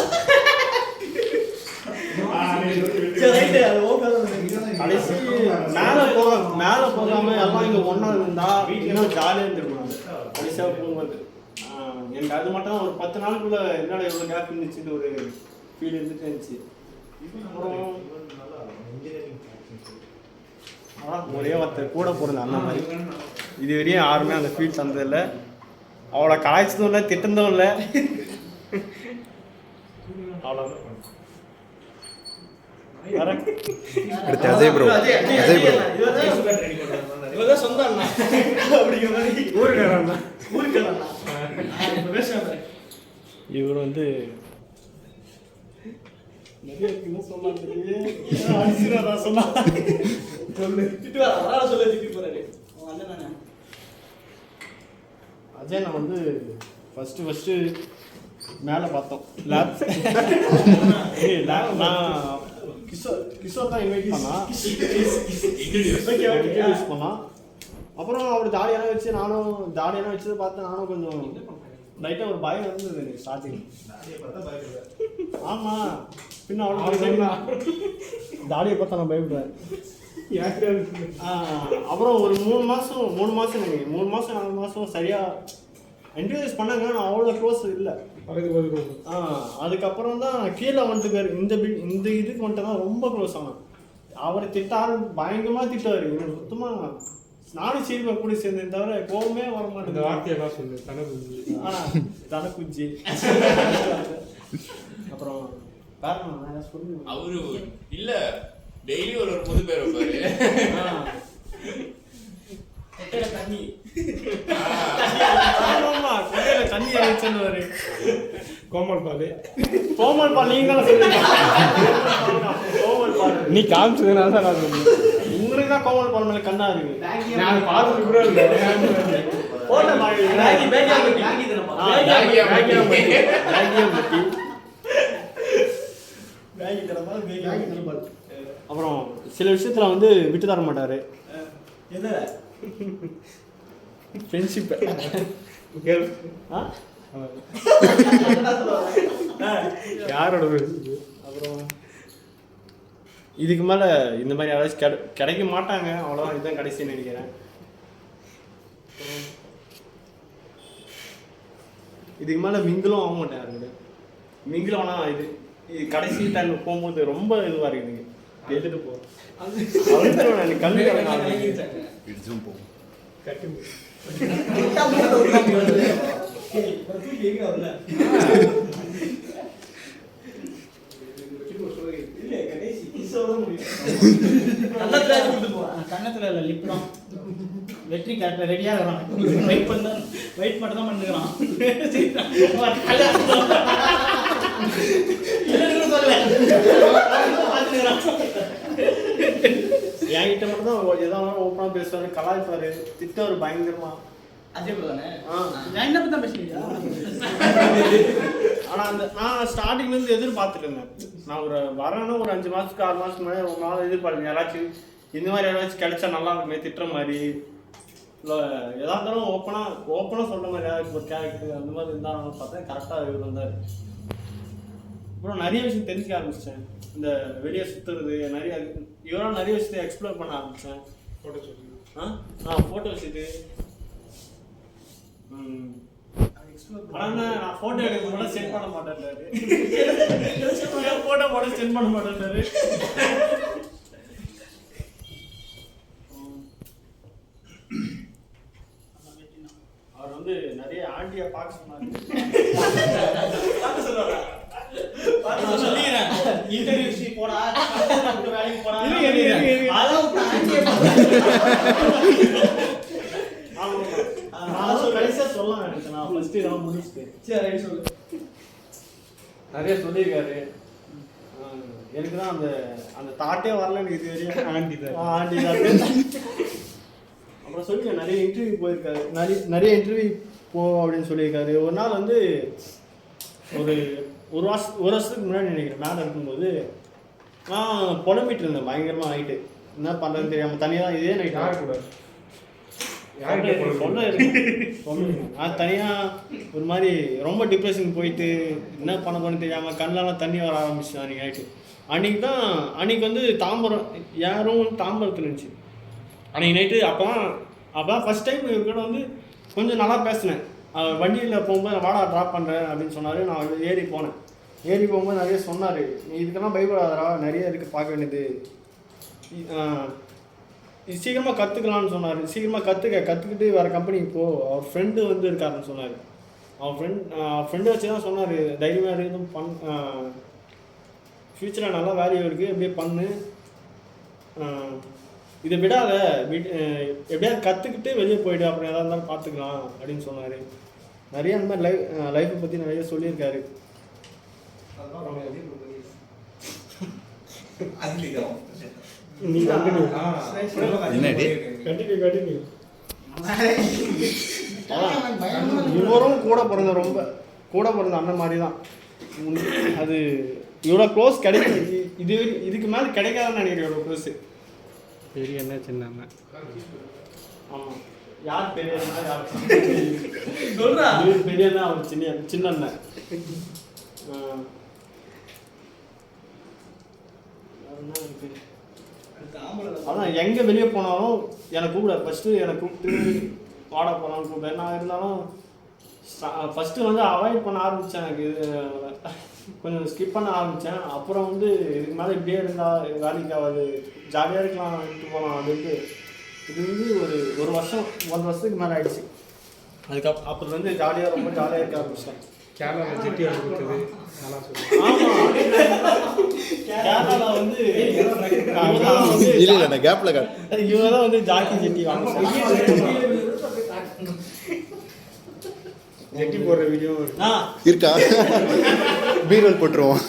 கடைசி மேலே போகாம எல்லாம் இங்கே ஒன்றா இருந்தா இன்னும் ஜாலியாக இருந்துருக்கணும். கடைசியாக போகும்போது எனக்கு அது மட்டும் தான் ஒரு 10 நாளுக்குள்ள என்னோட எவ்வளோ கேப் இருந்துச்சுன்னு ஒரு ஃபீல் இருந்துட்டு இருந்துச்சு. அப்புறம் ஒரே ஒருத்தர் கூட போடுங்க அந்த மாதிரி. இது வரையும் யாருமே அந்த ஃபீல் தந்ததில்லை. அவளை கலாய்ச்சதும் இல்லை, திட்டந்தும் இல்லை. அவ்வளோதான். அடுத்து அஜய் ப்ரோ. இவதான் சொந்த அண்ணா அப்படிங்கிற மாதிரி ஊருக்காரண்ணா. இவர் வந்து நிறைய சொன்னா அஜய் நான் வந்து ஃபர்ஸ்ட் மேலே பார்த்தோம். நான் கிஷோர் தான் இன்வைட் பண்ணான். அப்புறம் அவர் ஜாலியான வச்சு நானும் ஜாலியான வச்சதை பார்த்து நானும் கொஞ்சம் லைட்டாக ஒரு பயம் இருந்தது எனக்கு ஸ்டார்டிங். ஆமாம் பின்ன அவ்வளோ ஜாலியை பார்த்தா நான் பயப்படுறேன். அப்புறம் ஒரு 3 மாதம் எனக்கு 3 மாதம் 4 மாதம் சரியாக இன்ட்ரடியூஸ் பண்ணாங்க. நான் அவ்வளோ க்ளோஸ் இல்லை. அதுக்கப்புறம் தான் கீழே வந்துட்டு இந்த இதுக்கு வந்துட்டு தான் ரொம்ப க்ளோஸ் ஆனேன். அவரை பயங்கரமாக திட்டாரு. இவன் சுத்தமாக நானும் சீர்வை கூட சேர்ந்தேன் தவிர கோவமே வர மாட்டேன். வார்த்தையெல்லாம் சொல்லு தனக்குஞ்சி. அப்புறம் அவரு இல்ல டெய்லி ஒரு புது பேர் வைப்பாரு. தண்ணி தண்ணி அரைச்சுன்னு கோமல் பால் நீங்க கோமல் பால் நீ காமிச்சதுனால தான் நான் சொன்னேன். உங்களுக்கு தான் கோமல் பால் மேலே கண்ணா இருக்கு. நான் பார்த்துட்டு கூட இல்லை. அப்புறம் சில விஷயத்துல வந்து விட்டு தர மாட்டாரு. ஃப்ரெண்ட்ஷிப் யாரோட? அப்புறம் இதுக்கு மேலே இந்த மாதிரி யாராச்சும் கிடைக்க மாட்டாங்க. அவ்வளோதான், இதுதான் கடைசின்னு நினைக்கிறேன். இதுக்கு மேலே மிங்கிலும் ஆக மாட்டேன் யாருக்கிட்ட. மிங்கிலும் ஆனால் இது கடைசி டைம் போகும்போது ரொம்ப இதுவாக இருக்குது. எடுத்துட்டு போ எனக்கு கல்வி கட்டு கண்ணத்துல இல்ல லிப்லாம் வெற்றி கரெக்டா ரெடியா வரான். வெயிட் மட்டும் தான் பண்ணுறான். என்கிட்ட மட்டும் தான் எதாவது ஓப்பனாக பேசுவாரு, கலாய்ப்பாரு, திட்டாரு பயங்கரமா. ஆனால் நான் ஸ்டார்டிங்லேருந்து எதிர்பார்த்துட்டு இருந்தேன். நான் வரேன்னா ஒரு 5 மாதத்துக்கு 6 மாதத்துக்கு முன்னாடி ஒரு நாள் எதிர்பார்க்குறேன். யாராச்சும் இந்த மாதிரி யாராச்சும் கிடைச்சா நல்லா இருக்குமே, திட்டுற மாதிரி இல்லை எதா இருந்தாலும் ஓப்பனாக சொல்கிற மாதிரி யாராச்சும் ஒரு கேரக்டர் அந்த மாதிரி இருந்தாலும் பார்த்தேன். கரெக்டாக இவர் வந்தார். அப்புறம் நிறைய விஷயம் தெரிஞ்சுக்க ஆரம்பிச்சிட்டேன். இந்த வெளியே சுற்றுறது இவரால் நிறைய விஷயத்தை எக்ஸ்ப்ளோர் பண்ண ஆரம்பித்தேன். Photo shoot photo shoot. ஆனால் நான் ஃபோட்டோ எடுக்க கூட சென்ட் பண்ண மாட்டேன்டாரு. ஃபோட்டோ போட சென்ட் பண்ண மாட்டேன்டாரு. அவர் வந்து நிறைய ஆண்டியை பார்க்க சொன்னார். நிறைய சொல்லியிருக்காரு. எனக்கு தான் அந்த அந்த தாட்டே வரல எனக்கு இது வரையும். ஆண்டி தான். அப்புறம் சொல்லுங்க, நிறைய இன்டர்வியூ போயிருக்காரு, நிறைய இன்டர்வியூ அப்படின்னு சொல்லியிருக்காரு. ஒரு நாள் வந்து ஒரு வருஷத்துக்கு முன்னாடி நினைக்கிறேன், மேலே இருக்கும்போது நான் புலம்பிட்டு இருந்தேன் பயங்கரமாக. நைட்டு என்ன பண்ணுறதுன்னு தெரியாமல் தனியாக இதே நைட் ஆகக்கூடாது. நான் தனியாக ஒரு மாதிரி ரொம்ப டிப்ரெஷன் போயிட்டு என்ன பண்ண போன்னு தெரியாமல் கண்ணெல்லாம் தண்ணி வர ஆரம்பிச்சு. அன்றைக்கி நைட்டு அன்றைக்கி வந்து தாம்பரம் யாரும் தாம்பரத்தில் இருந்துச்சு அன்றைக்கி நைட்டு. அப்போ ஃபஸ்ட் டைம் இவர்கிட்ட வந்து கொஞ்சம் நல்லா பேசினேன். வண்டியில் போகும்போது வாடா ட்ராப் பண்ணுறேன் அப்படின்னு சொன்னார். நான் ஏறி போகும்போது நிறைய சொன்னார், நீ இதுக்கெல்லாம் பயப்படாதடா, நிறைய இருக்குது பார்க்க வேண்டியது, சீக்கிரமாக கற்றுக்கலான்னு சொன்னார். சீக்கிரமாக கற்றுக்கிட்டு வேறு கம்பெனிக்கு போ, அவர் ஃப்ரெண்டு வந்து இருக்காருன்னு சொன்னார். அவன் ஃப்ரெண்டு வச்சு தான் சொன்னார், தைரியமாக எதுவும் ஃப்யூச்சரில் நல்லா வேல்யூ இருக்குது, எப்படியே பண்ணு, இதை விடாத, எப்படியாவது கற்றுக்கிட்டு வெளியே போய்ட்டு அப்புறம் எதாக இருந்தாலும் பார்த்துக்கலாம் அப்படின்னு சொன்னார். நிறைய அந்த மாதிரி லைஃப்பை பற்றி நிறைய சொல்லியிருக்காரு. இவரும் கூட பிறந்த அண்ணன் மாதிரி தான். அது இவ்வளோ க்ளோஸ் கிடைக்கும், இதுக்கு மேலே கிடைக்காதுன்னு நினைக்கிறேன். இவ்வளோ க்ளோஸு பெரிய அண்ணன் சின்ன அண்ணன். ஆமாம், யார் பெரிய அண்ணா யார் பெரிய அண்ணா, அவர் சின்ன அண்ணன். அதான் எங்கே வெளியே போனாலும் என்னை கூப்பிடாது. ஃபஸ்ட்டு என்னை கூப்பிட்டு வாடா போகலான்னு கூப்பிட்டேன். நான் இருந்தாலும் ஃபஸ்ட்டு வந்து அவாய்ட் பண்ண ஆரம்பித்தேன். எனக்கு கொஞ்சம் ஸ்கிப் பண்ண ஆரம்பித்தேன். அப்புறம் வந்து இதுக்கு மேலே இப்படியே இருந்தால் வேலைக்கு ஆகாது, ஜாலியாக இருக்கலாம், விட்டு போகலாம் அப்படின்ட்டு. இது வந்து ஒரு வருஷத்துக்கு மேலே ஆயிடுச்சு. அப்புறம் வந்து ரொம்ப ஜாலியாக இருக்க ஆரம்பிச்சிட்டேன். கேரளாவில் ஜெட்டி ஆர்டர் கொடுத்தது நல்லா சொல்லுவேன். ஆமாம், கேரளாவில் வந்து இல்லை கேப்பில் இவங்க தான் வந்து ஜாக்கி ஜெட்டி வாங்க ஜெட்டி போடுற வீடியோ இருக்கா, பீரோல் போட்டுருவோம்.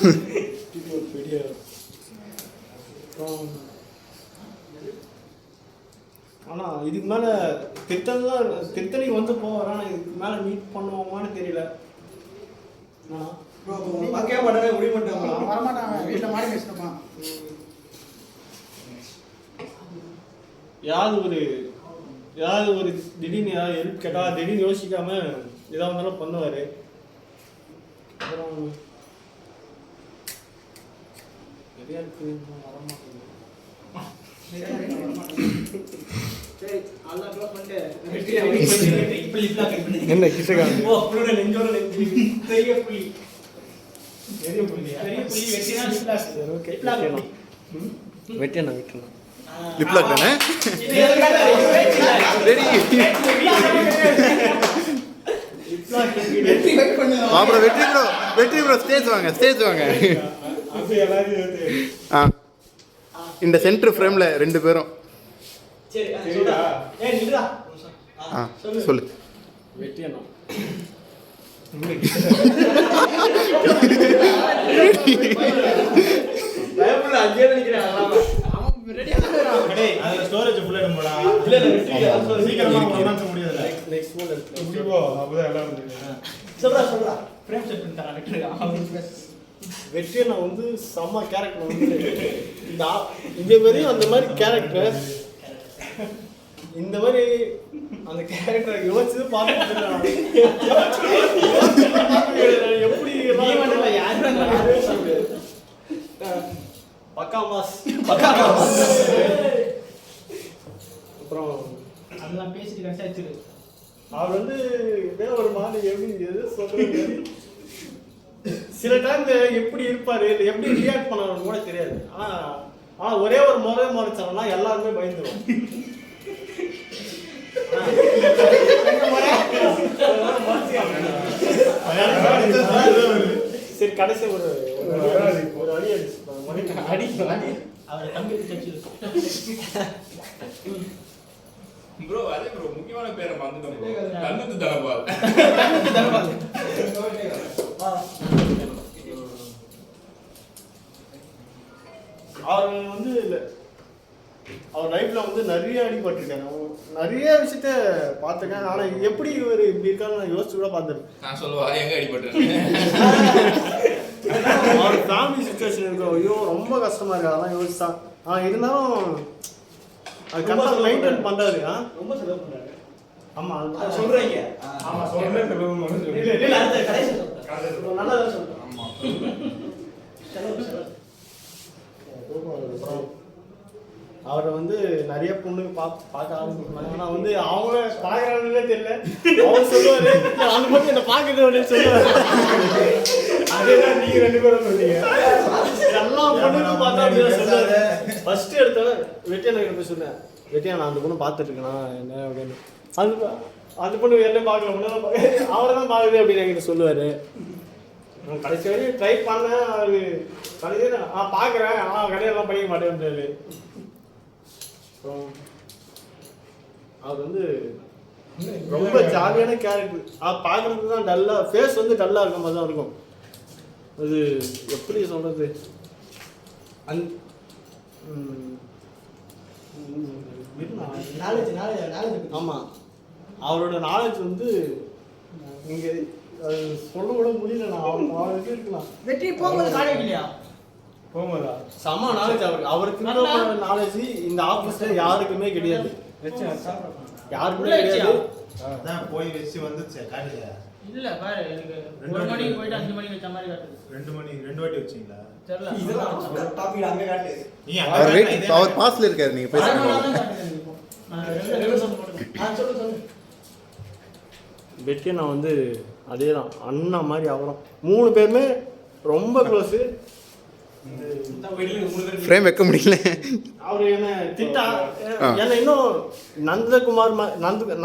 ஆனால் இதுக்கு மேலே திருத்தணிக்கு வந்து போகிறேன். இதுக்கு மேலே மீட் பண்ணுவோமான்னு தெரியல. ஏதாவது ஒரு திடீர்னு ஏதாவது ஹெல்ப் கேட்டால் திடீர்னு யோசிக்காம எதாக இருந்தாலும் பண்ணுவார். அப்புறம் நிறையா இருக்கு, என்ன கிசகா வெட்டினா லிப்லாக் தானே? அப்புறம் வெற்றி ப்ரோ ஸ்டேஜ் வாங்க. இந்த சென்டர் ஃப்ரேம்ல 2 பேரும். சொல்லு. வெற்றியண்ணா ஸ்டோரேஜ் ஃபுல் ஆயிடும் போடா. சீக்கிரமா உணர்த்த முடியாது. நெக்ஸ்ட் மூல இப்போ அப்பதான் எல்லாம் இருந்துச்சு. சொல்றா ஃப்ரேம் செட் பண்ணிட்டாங்க. வெற்றியண்ணா வந்து செம்ம கேரக்டர். வந்து இதே வரையும் அந்த மாதிரி கேரக்டர், இந்த மாதிரி அந்த கேரக்டர் யோசிச்சு பார்த்து எப்படி பக்கா மாஸ். அப்புறம் அதெல்லாம் பேசிட்டு கஷ்டாச்சு. அவர் வந்து இதே ஒரு மாதிரி எப்படி எது சொல்றது, சில டைம் எப்படி இருப்பாரு, எப்படி ரியாக்ட் பண்ணணும் கூட தெரியாது. ஆனா ஒரே ஒரு முறைச்சாங்கன்னா எல்லாருமே பயந்துரும். சரி, கடைசி ஒரு அடி அடிச்சு அவரை தம்பி தச்சு ப்ரோ. அதே ப்ரோ முக்கியமான பேரை மறந்துட்டோம் ப்ரோ. கண்ணத்து தனபால். அவர் வந்து அவர் லைஃப்ல வந்து நிறைய அடிபட்டிருக்காங்க. நிறைய விஷயத்த பார்த்துருக்கேன். ஆனா எப்படி இவர் இப்படி இருக்காரு நான் யோசிச்சு கூட பார்த்துருக்கேன். நான் சொல்லுவா எங்க அடிபட்டேன். அவர் ஃபேமிலி சுச்சுவேஷன் இருக்கும். ஐயோ ரொம்ப கஷ்டமா இருக்கு அதெல்லாம் யோசிச்சா. இருந்தாலும் அது கரெக்டாக மெயின்டைன் பண்றாரு. ரொம்ப செலவு பண்றாரு. ஆமா அது சொல்றீங்க. ஆமா சொல்றேன். இல்ல அடுத்த கடைசி சொல்றேன். நல்லா தான் சொல்றேன். ஆமா செலவு அவரை வந்து நிறைய பொண்ணுங்க பார்க்க ஆரம்பிச்சிருந்தாங்க. ஆனால் வந்து அவங்க பார்க்குறாங்கன்னே தெரியல. அவர் சொல்லுவாரு அந்த பொண்ணு என்ன பார்க்குது அப்படின்னு சொல்லுவாரு. அதேதான் நீங்க 2 பேரும் சொன்னீங்க. எல்லா பொண்ணுக்கும் பார்த்தா அப்படிதான் சொல்லுவாரு. ஃபர்ஸ்ட் எடுத்தவன் வெட்டியானுக்கு போய் சொன்னேன், வெட்டியா நான் அந்த பொண்ணு பார்த்துட்டு இருக்கேனா என்ன அப்படின்னு. அந்த பொண்ணு என்ன பார்க்கல அவரை தான் பார்க்குது அப்படின்னு என்கிட்ட சொல்லுவாரு. நான் கடைசி வரையும் ட்ரை பண்ணேன். அவரு கடைசியில் பார்க்குறேன் கடையெல்லாம் படிக்க மாட்டேன்றாரு. அவர் வந்து ரொம்ப ஜாலியான கேரக்டர். பார்க்கறதுக்கு தான் டல்லாக ஃபேஸ் வந்து டல்லாக இருக்க மாதிரி தான் இருக்கும். அது எப்படி சொல்கிறது, ஆமாம் அவரோட நாலேஜ் வந்து இங்கே சொல்ல கூட முடியல. நான் அவருக்கு இருக்கலாம். வெற்றி போகும்போது காலேஜ் இல்லையா? போகும்போதா செம்ம நாலேஜ் அவருக்கு நாலேஜ் இந்த ஆஃபீஸில் யாருக்குமே கிடையாது. யாருக்குமே கிடையாது. அதான் போய் வச்சு வந்து காலையில இல்ல பாரு எனக்கு 1 மணிக்கு போயிட்டு 5 மணிக்கு வச்ச மாதிரி காட்டுது. 2 வாட்டி வச்சீங்களா? தெரியல. இதெல்லாம் டாபிக் அங்க காட்டு. அவர் வெயிட் அவர் பாஸ்ல இருக்காரு. நீங்க பேசுங்க. பெட்டி நான் வந்து அதே தான் அண்ணா மாதிரி அவரும் 3 பேருமே ரொம்ப க்ளோஸு. ஃப்ரேம் வைக்க முடியல. அவர் என்ன திட்டா என்ன இன்னும் நந்தகுமார்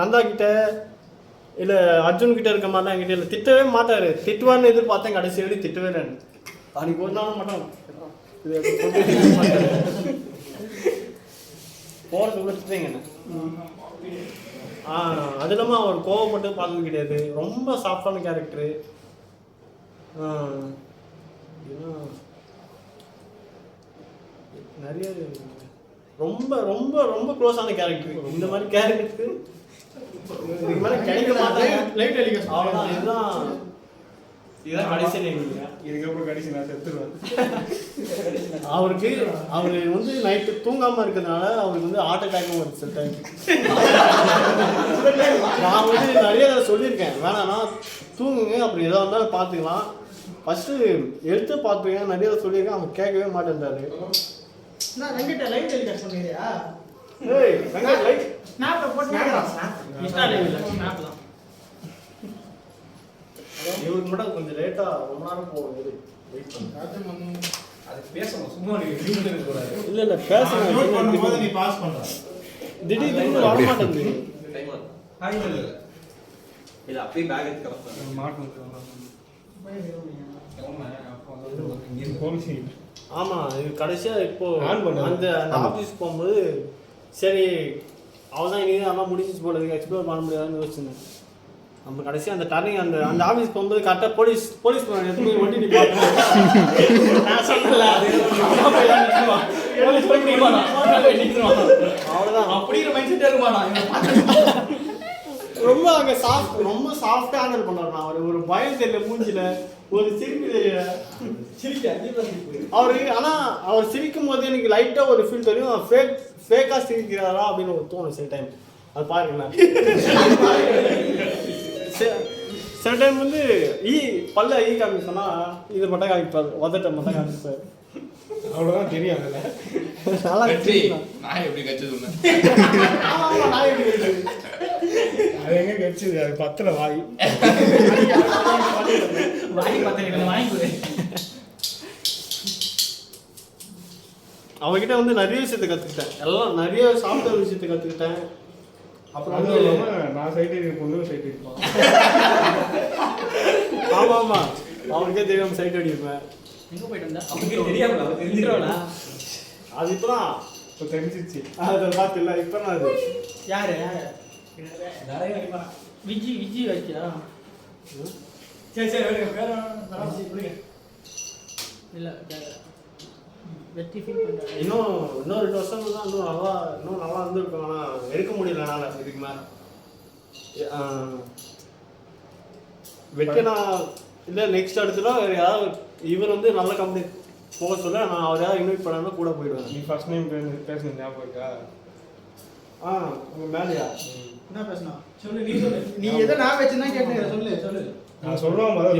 நந்தா கிட்ட இல்லை அர்ஜுன் கிட்ட இருக்க மாதிரிலாம் என்கிட்ட இல்லை. திட்டவே மாட்டார். திட்டுவார்னு எதிர்பார்த்தேன். கடைசி வரையும் திட்டவே இல்லை. அன்னைக்கு ஒரு நாள் மட்டும் போகிறதுக்குள்ள திட்டுறீங்க என்ன. அது இல்லாமல் அவர் கோவப்பட்டு பார்த்தது கிடையாது. ரொம்ப சாஃப்டான கேரக்டரு. நிறைய ரொம்ப ரொம்ப ரொம்ப க்ளோஸான கேரக்டர். இந்த மாதிரி கேரக்டருக்கு இதுக்கு மேலே கிடைக்க மாட்டாங்க. லைட் அடிக்க அவ்வளோதான். இதுதான் கடைசி நினைக்கிறேன். இதுக்கப்புறம் கடைசி நான் செத்துருவேன். அவர் வந்து நைட்டு தூங்காமல் இருக்கிறதுனால அவருக்கு வந்து ஹார்ட் அட்டாக்கும் வருது சில டைம். நான் வந்து நிறைய சொல்லியிருக்கேன் வேணாம்னா தூங்குங்க அப்புறம் எதாக இருந்தாலும் பார்த்துக்கலாம். ஃபஸ்ட்டு எடுத்து பார்த்துங்க நிறைய சொல்லியிருக்கேன். அவன் கேட்கவே மாட்டேன்றாரு. நான் வெங்கட்ட லைட் டெலிகாஸ்ட் பண்ணிறியா? ஏய் வெங்கட் லைட் ஸ்னாப்ல போட்டு இன்ஸ்டா லைவ் இல்ல ஸ்னாப் தான். இவருக்கு மட்டும் கொஞ்சம் லேட்டா ரொம்ப நேரம் போகுது. வெயிட் பண்ணு. அது பேசணும். சும்மா நீ நிமிஷம் கூடாது. இல்ல பேசணும். பண்ணும்போது நீ பாஸ் பண்ற. திடீர்னு வர மாட்டேங்குது. ஹாய் இல்ல. இல்ல அப்படியே பேக் எடுத்து கரெக்ட்டா மாட்டணும். ஆமா இது கடைசியா இப்போ அந்த ஆஃபீஸ் போகும்போது சரி அவதான் இனி அதெல்லாம் முடிஞ்சிச்சு போல எக்ஸ்ப்ளோர் பண்ண முடியாதுன்னு யோசிச்சுருந்தேன். நம்ம கடைசியாக அந்த டர்னிங் அந்த ஆஃபீஸ் போகும்போது கரெக்டாக போலீஸ் எடுத்து போய் ஒட்டி நான் சொன்னல அவ்வளோதான். அப்படிங்கிற மைண்ட் செட்டே இருக்குமாண்ணா. ரொம்ப அங்கே ரொம்ப சாஃப்டாக ஹேண்டில் பண்ணுறாரு. அவர் ஒரு பயம் தெரியல மூஞ்சில, ஒரு சிரிப்பு தெரியல. அவர் சிரிக்கும் போது எனக்கு லைட்டாக ஒரு ஃபீல் தெரியும். ஃபேக்காக சிரிக்கிறாரா அப்படின்னு ஒரு தோணும் சில டைம். அது பாருங்க. சில டைம் வந்து பல்ல காமிக்க சொன்னா இதை மட்டும் காமிப்பாரு, உதட்ட மட்டும் காமிப்பாரு. அவ்வளோதான் தெரியும். நல்லா நான் எப்படி கட்சி சொன்னேன். அது எங்க கட்சிது அது பத்துல வாய் வாங்கி அவகிட்ட வந்து நிறைய விஷயத்தை கற்றுக்கிட்டேன். எல்லாம் நிறைய சாஃப்ட்வேர் விஷயத்தை கற்றுக்கிட்டேன். அப்புறம் வந்து நான் சைட் அடிக்க பொண்ணு சைட் அடிப்பேன். ஆமாம் ஆமாம் அவனுக்கே தெரியாமல் சைட் அடிப்பேன். எங்கே போயிட்டு வந்தா அவனுக்கு தெரியாம தெரிஞ்சிடவனா அது இப்போதான் இப்போ தெரிஞ்சிச்சு. அதை பார்த்து இல்லை இப்போ நான் அது யாரு நிறைய அடிப்பான். விஜி வச்சியா? சரி சரி பேர் இல்லை வெற்றி ஃபீல் பண்றாங்க. இன்னும் 2 வருஷம் தான் இன்னும் நல்லா இருந்திருக்கும். ஆனால் எடுக்க முடியல என்னால் இதுக்கு மேலே. வெற்றி நான் இல்லை நெக்ஸ்ட் அடுத்துனா வேறு யாராவது இவர் வந்து நல்ல கம்பெனி போக சொல்ல நான் அவர் யாராவது இன்வைட் பண்ணாலும் கூட போயிடுவேன். நீ ஃபர்ஸ்ட் டைம் பேசுன ஞாபகம் இருக்கா? உங்கள் மேலேயா? என்ன பேசணும் சொல்லு, நீ சொல்லு. நீ எதை நான் வச்சுன்னா கேட்டுங்க, சொல்லு. நான் சொல்லுவேன் முதல்ல.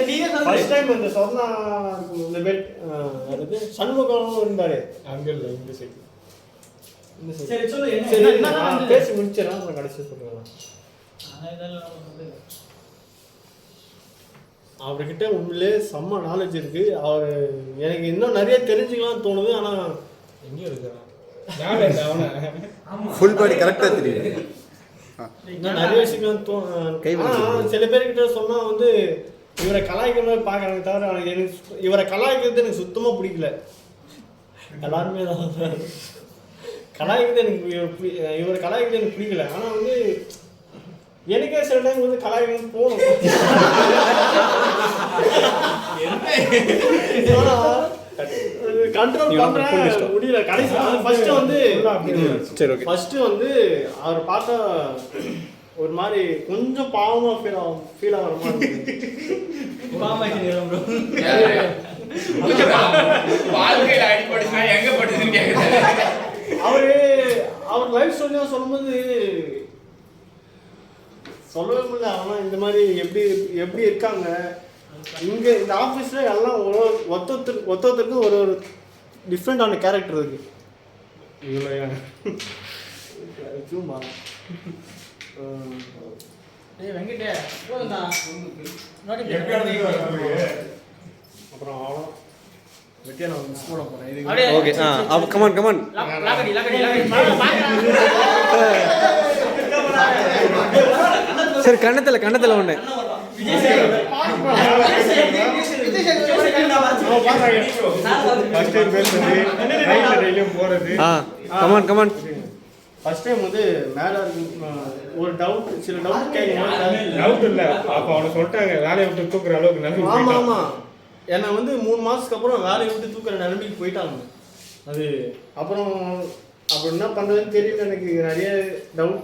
நீயே ஃபர்ஸ்ட் டைம் இந்த சொன்னா இந்த பெட் அது சண்முகம் இருந்தாரு அங்கே இல்லை, இந்த சைடு. சரி சொல்லு. சரி என்ன நான் பேசி முடிச்சிடறேன், அப்புறம் கடைசி சொல்லுவேன். அவர்கிட்ட உண்மையிலே செம்ம நாலேஜ் இருக்கு. அவர் எனக்கு இன்னும் நிறைய தெரிஞ்சுக்கலாம்னு தோணுது. ஆனால் எங்கேயும் இருக்கிறான் யார் இல்லை அவனை. ஃபுல் பாடி கரெக்டாக தெரியுது. இன்னும் நிறைய விஷயங்கள் சில பேர்கிட்ட சொன்னா வந்து இவரை கலாய்க்கிற மாதிரி பார்க்கறாங்க தவிர எனக்கு இவரை கலாய்க்கிறது எனக்கு சுத்தமாக பிடிக்கல. எல்லாருமே தான் கலாய்க்கிறது எனக்கு இவரை கலாய்க்கிறது எனக்கு பிடிக்கல. ஆனால் வந்து எனக்கே சில டைம் வந்து கலாய்க்கணும்னு போகணும். கண்ட்ரோல் பண்றேன் முடியல. கடைசி ஃபர்ஸ்ட் வந்து சரி ஓகே. ஃபர்ஸ்ட் வந்து அவர் பார்த்தா ஒரு மாதிரி கொஞ்சம் பாவமா ஃபீல் ஆகிற மாதிரி இருக்கு. வாழ்க்கையில அடிபடுச்சுனா எங்க படுச்சுன்னு கேக்குறாரு. அவர் லைஃப் ஸ்டோரியா சொல்லும்போது சொல்லவே முடியல. ஆனால் இந்த மாதிரி எப்படி இருக்காங்க இங்கே இந்த ஆஃபீஸில் எல்லாம் ஒருத்தருக்கு ஒரு டிஃப்ரெண்டான கேரக்டர் இருக்கு. இவ்வளோ சும்மா வெங்கடே போதும்டா. அப்புறம் அவ்வளோ வெட்டியா நான் மிஸ் பண்ண போகிறேன். ஓகே அப்போ கமான் லாகடி சரி கண்ணத்தில் ஒன்று. ஃபர்ஸ்ட் டைம் பேசுறது ரைட்ல டெய்லியும் போகிறது. கமான் ஃபர்ஸ்ட் டைம் வந்து மேலே ஒரு சில டவுட் கேட்கணும். டவுட் இல்லை, அப்போ அவனை சொல்லிட்டாங்க வேலையை விட்டு தூக்குற அளவுக்கு நல்ல. ஆமாம் என்னை வந்து 3 மாதத்துக்கு அப்புறம் வேலையை விட்டு தூக்குற நிலைமைக்கு போயிட்டாங்க. அது அப்புறம் என்ன பண்ணுறதுன்னு தெரியல. எனக்கு நிறைய டவுட்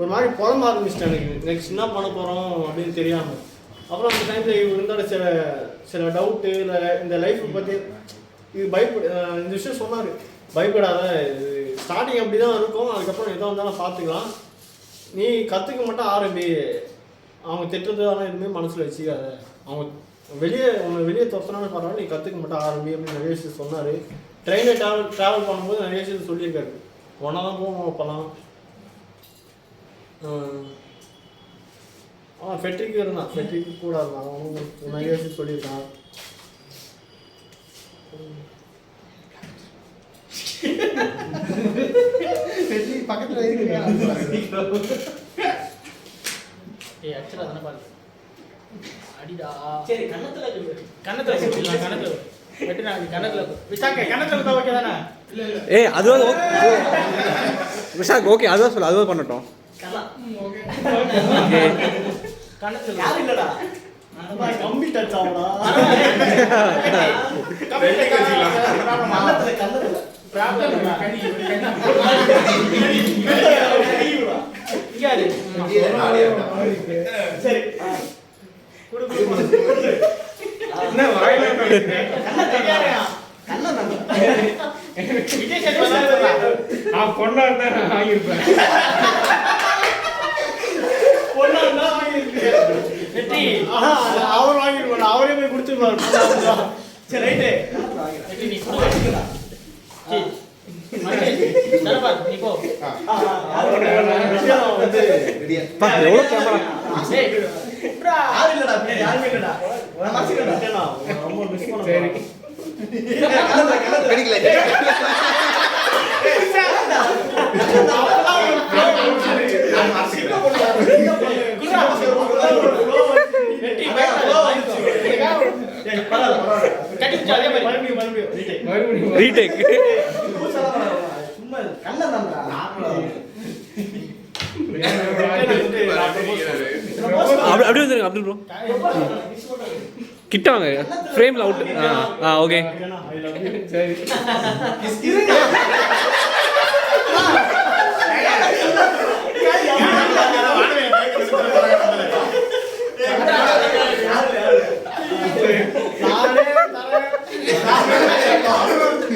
ஒரு மாதிரி புலம்ப ஆரம்பிச்சிட்டேன். எனக்கு நெக்ஸ்ட் என்ன பண்ண போகிறோம் அப்படின்னு தெரியாமல். அப்புறம் அந்த டைமில் இவர் இருந்தால் சில டவுட்டு இல்லை இந்த லைஃப்பை பற்றி இது இந்த விஷயம் சொன்னார். பயப்படாத, இது ஸ்டார்டிங் அப்படி தான் இருக்கும், அதுக்கப்புறம் எதாக இருந்தாலும் பார்த்துக்கலாம், நீ கற்றுக்க மட்டும் ஆரம்பி, அவங்க திட்டுறது ஆனால் எதுவுமே மனசில் வச்சுக்காத, அவங்க உன்னை வெளியே துரத்தினாலும் பரவாயில்ல, நீ கற்றுக்க மட்டும் ஆரம்பி அப்படின்னு நிறைய விஷயம் சொன்னார். ட்ரெயினில் ட்ராவல் பண்ணும்போது நிறைய விஷயம் சொல்லியிருக்காரு. ஒன்றா தான் போவோம் அப்போலாம். ஃபெட்ரிக்கு இருந்தான், ஃபெட்ரிக்கு கூட இருந்தான், அவனும் நிறைய விஷயம் சொல்லியிருக்கான். பக்கத்தில் இருக்கு. ஆக்சுவலாக தானே பாரு அடிடா. சரி கண்ணத்துல ஓகே தானே? ஏய் அதுவாது விஷாக் ஓகே, அதுவாக சொல்லு, அதுவாக பண்ணட்டும். கம்பி டச் ஆகுடா. சரி பொண்ணா இருந்தா நான் வாங்கியிருப்பேன். அவர் வாங்கிருப்பாரு, அவரே போய் குடிச்சிருப்பாரு. சரி ரைட்டு எவ்வளோ கேமரா ரொம்ப மிஸ் பண்ண. கிடைக்கல. ரீடேக் அப்படி வந்துருங்க அப்படி ப்ரோ. கிட்ட வாங்க ஃப்ரேம்ல அவுட். ஓகே சரி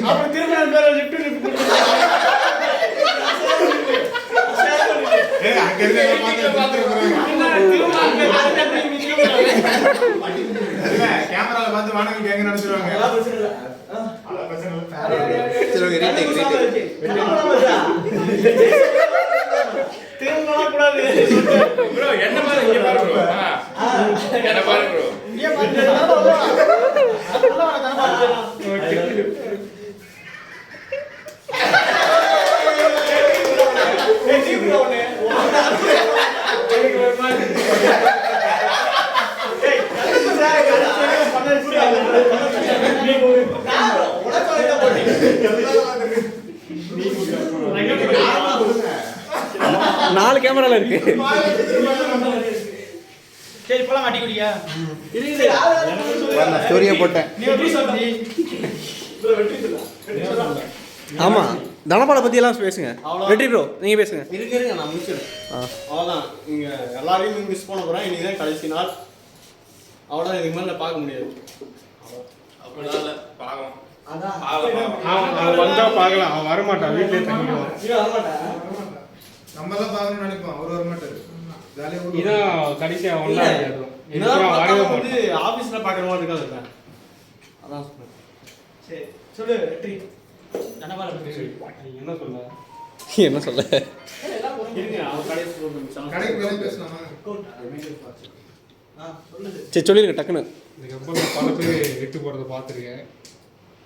அப்புறம் திரும்ப என் பேரை லிஃப்ட் அங்க இருந்து கேமரால பார்த்து வாடகை கேங்க நினைச்சிருவாங்க. சரி ஓகே ரீடேக் திரும்ப கூடாது. ப்ரோ என்ன பாரு இங்க பாரு ப்ரோ. என்ன பாரு ப்ரோ. இங்க பாரு. நாலு கேமரால இருக்கு. சரி போலாம் மாட்டி குடியா நான் ஸ்டோரியை போட்டேன். நீ எப்படி சொல்லி ஆமா தனபாலை பத்தி எல்லாம் பேசுங்க. வெற்றி ப்ரோ நீங்க பேசுங்க. இருங்க நான் முடிச்சிடுறேன். அவ்வளோதான். இங்கே எல்லாரையும் மிஸ் பண்ண போகிறேன். இன்னைக்கு தான் கடைசி நாள். அவ்வளோதான். இதுக்கு மேலே பார்க்க முடியாது. அப்படிலாம் இல்ல பாக்கலாம். அவன் வந்தா பார்க்கலாம். அவன் வரமாட்டான். வீட்டிலே தங்கிடுவான். நம்ம தான் பார்க்கணும்னு நினைப்போம். அவர் வர மாட்டாரு. ஜாலியா ஊருக்கு இதான் கடைசியா ஒன்றா வந்து ஆஃபீஸில் பார்க்குற மாதிரி இருக்காது. அதான் சொன்னேன். சரி சொல்லு வெற்றி தனபால பத்தி என்ன சொல்ல என்ன சொல்ல இருங்க அவன் கடைசி சொல்லுங்க. கடைக்கு போய் பேசலாமா? சரி சொல்லிருங்க டக்குன்னு. இதுக்கப்புறம் நான் பல பேர் விட்டு போகிறத பார்த்துருக்கேன்.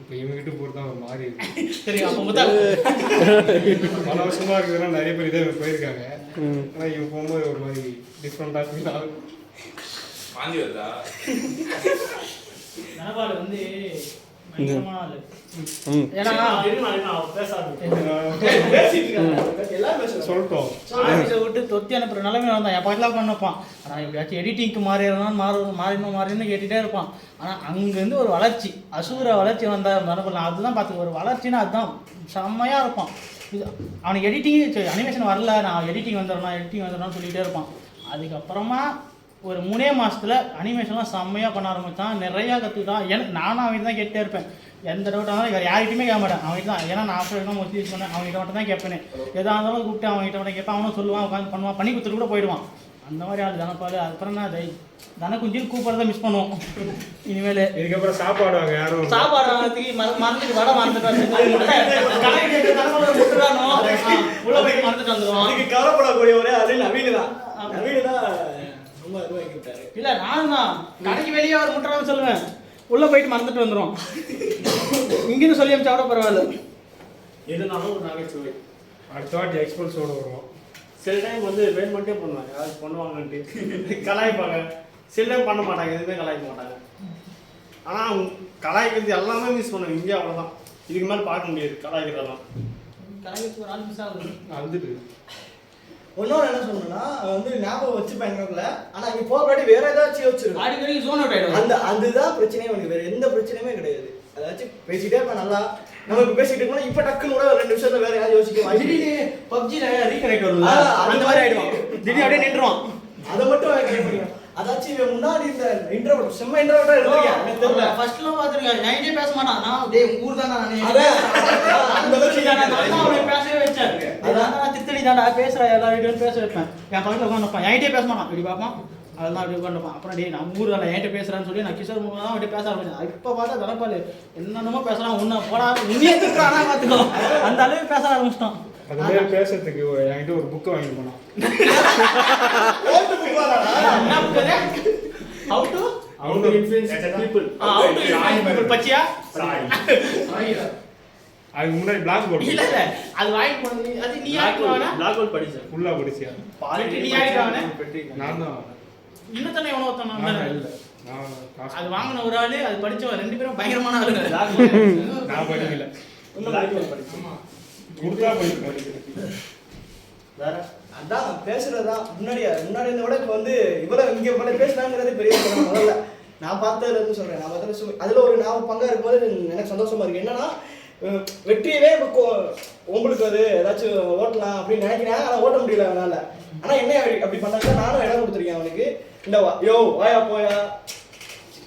இப்போ இவங்க விட்டு போகிறது தான் ஒரு மாதிரி இருக்கு. சரி அப்போ முதல் பல வருஷமா இருக்கிறதுலாம் நிறைய பேர் இதே போயிருக்காங்க. ஆனால் இவங்க போகும்போது ஒரு மாதிரி டிஃப்ரெண்டாக ஃபீல் ஆகுது. வாந்தி வருதா? தனபால வந்து பயங்கரமான ஆளு. ம் ஏன்னா சொல்லிட்டோம். ஆஃபீஸை விட்டு தொத்தி அனுப்புற நிலைமை வந்தான். என் பக்கத்தில் பண்ணப்பான். ஆனால் எப்படியாச்சும் எடிட்டிங்க்கு மாறிடணும் கேட்டுகிட்டே இருப்பான். ஆனால் அங்கேருந்து ஒரு வளர்ச்சி அசூர வளர்ச்சி வந்தால் மரபலாம். அதுதான் பார்த்து ஒரு வளர்ச்சின்னா அதுதான் செம்மையாக இருப்பான். இது அவனுக்கு எடிட்டிங் அனிமேஷன் வரல, நான் எடிட்டிங் வந்துடுறேன்னு சொல்லிகிட்டே இருப்பான். அதுக்கப்புறமா ஒரு 3 மாதத்தில் அனிமேஷன்லாம் செம்மையாக பண்ண ஆரம்பித்தான். நிறையா கற்றுக்கிட்டான். எனக்கு நானும் அவன் தான் கேட்டே இருப்பேன். எந்த டவுட்டாக இருந்தாலும் வேறு யார்கிட்டையுமே கேட்க மாட்டேன். அவன்கிட்ட தான். ஏன்னா நான் ஆஃப்டர் தான் மோஸ்ட்லி யூஸ் பண்ணேன். அவன்கிட்ட மட்டும் தான் கேட்பேன். எதாக இருந்தாலும் கூப்பிட்டு அவன்கிட்ட மட்டும் கேட்பேன். அவனும் சொல்லுவான், உட்காந்து பண்ணுவான், பண்ணி கொடுத்துட்டு கூட போயிடுவான். அந்த மாதிரி ஆள் தனப்பால். அதுக்கப்புறம் தான் தனக்குஞ்சில் கூப்பிட்றத மிஸ் பண்ணுவோம். இனிமேல் இதுக்கப்புறம் சாப்பாடு வாங்க யாரும் சாப்பாடு வாங்கிறதுக்கு மறந்துட்டு வடை மறந்துட்டானோ உள்ள போய் மறந்துட்டு வந்துடுவான். அதுக்கு கவலைப்படக்கூடிய ஒரே ஆளு நவீன் தான். நவீன் தான் ரொம்ப இதுவாக்கி விட்டாரு. இல்லை நானும் தான் கடைக்கு வெளியே ஒரு முட்டுறான்னு சொல்லுவேன். உள்ளே போயிட்டு மறந்துட்டு வந்துடும். இங்கேருந்து சொல்லி அமிச்சா கூட பரவாயில்ல. எதுனாலும் ஒரு நகைச்சுவை. அடுத்த வாட்டி எக்ஸ்போர்ட்ஸோட வருவோம். சில டைம் வந்து பேமெண்ட்டே பண்ணுவாங்க. யாராவது பண்ணுவாங்கன்ட்டு கலாய்ப்பாங்க. சில டைம் பண்ண மாட்டாங்க. எதுவுமே கலாய்க்க மாட்டாங்க. ஆனால் கலாய்க்கிறது எல்லாமே மிஸ் பண்ணுவோம். இங்கே அவ்வளோதான். இதுக்கு மேலே பார்க்க முடியாது கலாய்க்கிறதெல்லாம். கடைக்கு ஒரு ஆள் மிஸ் ஆகுது. வந்துட்டு இன்னொன்று என்ன சொல்லணும்னா வந்து ஞாபகம் வச்சு பயங்கரம்ல ஆனால் இங்கே போகாட்டி வேற ஏதாச்சும் யோசிச்சிருக்கோம். அடிக்கடி ஜோன் அவுட் ஆகிடும். அதுதான் பிரச்சனையே. உனக்கு வேற எந்த பிரச்சனையுமே கிடையாது. அதாச்சும் பேசிட்டே இருப்பேன் நல்லா. நம்ம இப்போ பேசிட்டு இருக்கோம். இப்போ டக்குன்னு கூட 2 நிமிஷத்துல வேற யாராவது யோசிக்க திடீர்னு பப்ஜில ரீகனெக்ட் வருது. அந்த மாதிரி ஆயிடும். திடீர்னு அப்படியே நின்றுவான். அதை மட்டும் கனெக்ட் பண்ணிக்கலாம். அதாச்சும் இவன் முன்னாடி இந்த இன்ட்ரோவர்ட் செம்ம இன்ட்ரோவர்ட்டா இருந்திருக்கேன். எனக்கு தெரியல. ஃபர்ஸ்ட்லாம் பார்த்துருக்கேன். என்கிட்டயே பேச மாட்டான். நான் டேய் உங்க ஊர் தானே நானே. அந்த அளவுக்கு நான் அவனை பேசவே வச்சேன். அதான் நான் தித்தடி தாண்டா பேசுற எல்லா வீடியோவும் பேச வைப்பேன். என் பக்கத்தில் உட்காந்துப்பான். என்கிட்டயே பேச மாட்டான். இப்படி பார்ப்பான். அதெல்லாம் அப்படி உட்காந்துப்பான். அப்புறம் டே நம்ம ஊர் தானே என்கிட்ட பேசுறான்னு சொல்லி நான் கிஷோர் மூலம் தான் அப்படியே பேச ஆரம்பிச்சேன். இப்போ பார்த்தா தனப்பால் என்னென்னமோ பேசுறான். உன்னை போடா உன்னையே திட்டுறானா பார்த்துக்கோ. அந்த அளவுக்கு பேச ஆரம்பிச்சிட்டான். அது மாதிரி பேசுறதுக்கு என்கிட்ட ஒரு புக்கை வாங்கி போனான். என்ன book? How to influence people. how to influence people பச்சியா? அதுக்கு முன்னாடி பிளாக் போர்டு இல்ல இல்ல அது வாங்கி போனது. அது நீ யாருக்கு வாங்கினா? பிளாக் ஹோல் படிச்சேன். ஃபுல்லாக படிச்சியா? நீ யாருக்கு வாங்கின? நான் தான். இன்னொருத்தனை எவனோ ஒருத்தன் வந்தானே. இல்லை நான் காசு அது வாங்கின ஒரு ஆளு, அது படிச்சவன் 2 பேரும் பயங்கரமான ஆளுங்க. நான் படிக்கல. பிளாக் ஹோல் படிச்சேன். கொடுத்தா படிக்கிறேன். வேற அதான் பேசுறதா முன்னாடி இருந்த விட இப்போ வந்து இவ்வளோ இங்கே இவ்வளோ பேசுறாங்கிறது பெரிய விஷயம். முதல்ல நான் பார்த்ததுல இருந்து சொல்றேன். நான் பார்த்ததுல அதுல ஒரு நான் பங்கா இருக்கும்போது எனக்கு சந்தோஷமா இருக்கு. என்னன்னா வெற்றியவே உங்களுக்கு அது ஏதாச்சும் ஓட்டலாம் அப்படின்னு நினைக்கிறேன். ஆனா ஓட்ட முடியல அவனால. ஆனா என்ன அப்படி பண்ணாங்க, நானும் இடம் கொடுத்துருக்கேன் அவனுக்கு. இந்த யோ வாயா போயா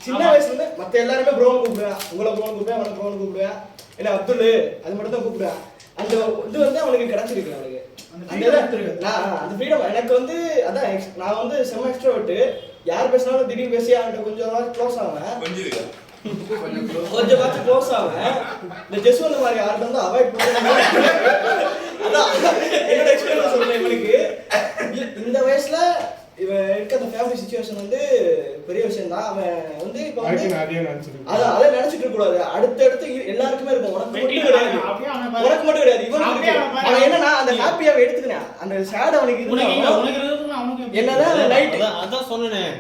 சின்ன வயசுல இருந்து மத்த எல்லாருமே ப்ரோன்னு கூப்பிடுவேன். உங்களை ப்ரோன்னு கூப்பிடுவேன், அவனை ப்ரோன்னு கூப்பிடுவேன், இல்ல அப்துல் அது மட்டும் தான் கூப்பிடுவேன். அந்த இது வந்து அவனுக்கு கிடைச்சிருக்கு. அவனுக்கு அந்த ஃப்ரீடம் எனக்கு வந்து அதான். நான் வந்து செம்ம எக்ஸ்ட்ரோவர்ட். யார் பேசினாலும் திடீர்னு பேசி அவன்கிட்ட கொஞ்சம் க்ளோஸ் ஆவேன், கொஞ்சமாச்சும் க்ளோஸ் ஆவேன். இந்த ஜெஸ்வந்த் மாதிரி யார்கிட்ட வந்து அவாய்ட் பண்ணுறேன். அதான் என்னோட எக்ஸ்பீரியன்ஸ் சொல்றேன். இவனுக்கு இந்த வயசுல இவன் இருக்க அந்த ஃபேமிலி சிச்சுவேஷன் வந்து பெரிய விஷயம் தான். அவன் வந்து இப்போ வந்து அதை நினைச்சிட்டு இருக்க கூடாது. அடுத்தடுத்து எல்லாருக்குமே இருக்கும். உனக்கு மட்டும் கிடையாது, உனக்கு மட்டும் கிடையாது, இவனுக்கு. அவன் என்னன்னா அந்த ஹாப்பியாவை எடுத்துக்கினேன், அந்த சேட் அவனுக்கு என்னதான் நைட். அதான் சொன்னேன்,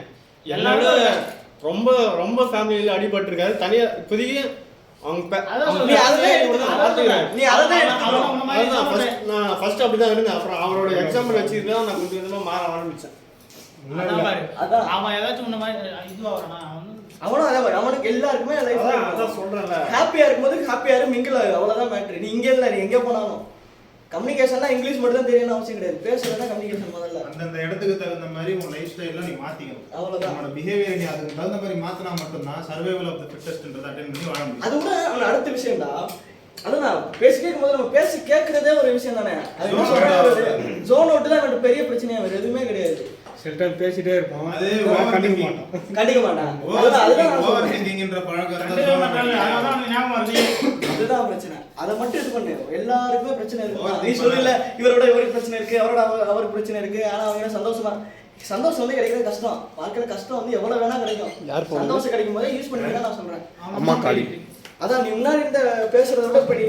எல்லாரும் ரொம்ப ரொம்ப ஃபேமிலியில அடிபட்டிருக்காரு. தனியா இப்போதைக்கு நான் ஃபர்ஸ்ட் அப்படிதான் இருந்தேன். அப்புறம் அவரோட எக்ஸாம்பிள் வச்சுதான் நான் கொஞ்சம் கொஞ்சமா மாற ஆரம்பிச்சேன். அவன் ஏதாச்சும் இந்த மாதிரி இதுவாகறானா அவனும் அதே மாதிரி. அவனுக்கு எல்லாருக்குமே அதான் சொல்றேன்ல, ஹாப்பியா இருக்கும்போது ஹாப்பியா மிங்கிள் ஆகும், அவ்வளவுதான் மேட்ரு. நீ இங்கே இல்லை, நீ எங்கே போனாலும் கம்யூனிகேஷன்னா இங்கிலீஷ் மட்டும் தான் தெரியணும் அவசியம் கிடையாது. பேசுறதுனா கம்யூனிகேஷன் முதல்ல அந்தந்த இடத்துக்கு தகுந்த மாதிரி உன் லைஃப் ஸ்டைல்லாம் நீ மாத்திக்கணும். அவ்வளவுதான். உன்னோட பிஹேவியர் நீ அதுக்கு தகுந்த மாதிரி மாத்தினா மட்டும்தான் சர்வைவல் ஆஃப் தி ஃபிட்டஸ்ட்ன்றத அட்டெண்ட் பண்ணி வாழ முடியும். அது கூட அவன் அடுத்த விஷயம்டா. அதுதான் பேசி கேட்கும் போது நம்ம பேசி கேட்கறதே ஒரு விஷயம் தானே. அது ஜோன் அவுட் தான் அவன் பெரிய பிரச்சனையா வேற எதுவுமே கிடையாது. சில டைம் பேசிட்டே இருப்போம், அது கண்டிக்க மாட்டான். ஓவர் திங்கிங்ன்ற பழக்கம் அதுதான் பிரச்சனை. அதை மட்டும் இது பண்ணு. எல்லாருக்குமே பிரச்சனை இருக்கு. நீ சொல்லல இவரோட இவருக்கு பிரச்சனை இருக்கு, அவரோட அவருக்கு பிரச்சனை இருக்கு. ஆனா அவங்க சந்தோஷமா சந்தோஷம் வந்து கிடைக்கிறது கஷ்டம். வாழ்க்கையில கஷ்டம் வந்து எவ்வளவு வேணா கிடைக்கும். சந்தோஷம் கிடைக்கும் போதே யூஸ் பண்ணிக்கலாம் நான் சொல்றேன். அம்மா காளி அதான் நீ முன்னாடி இருந்த பேசுறத விட இப்ப நீ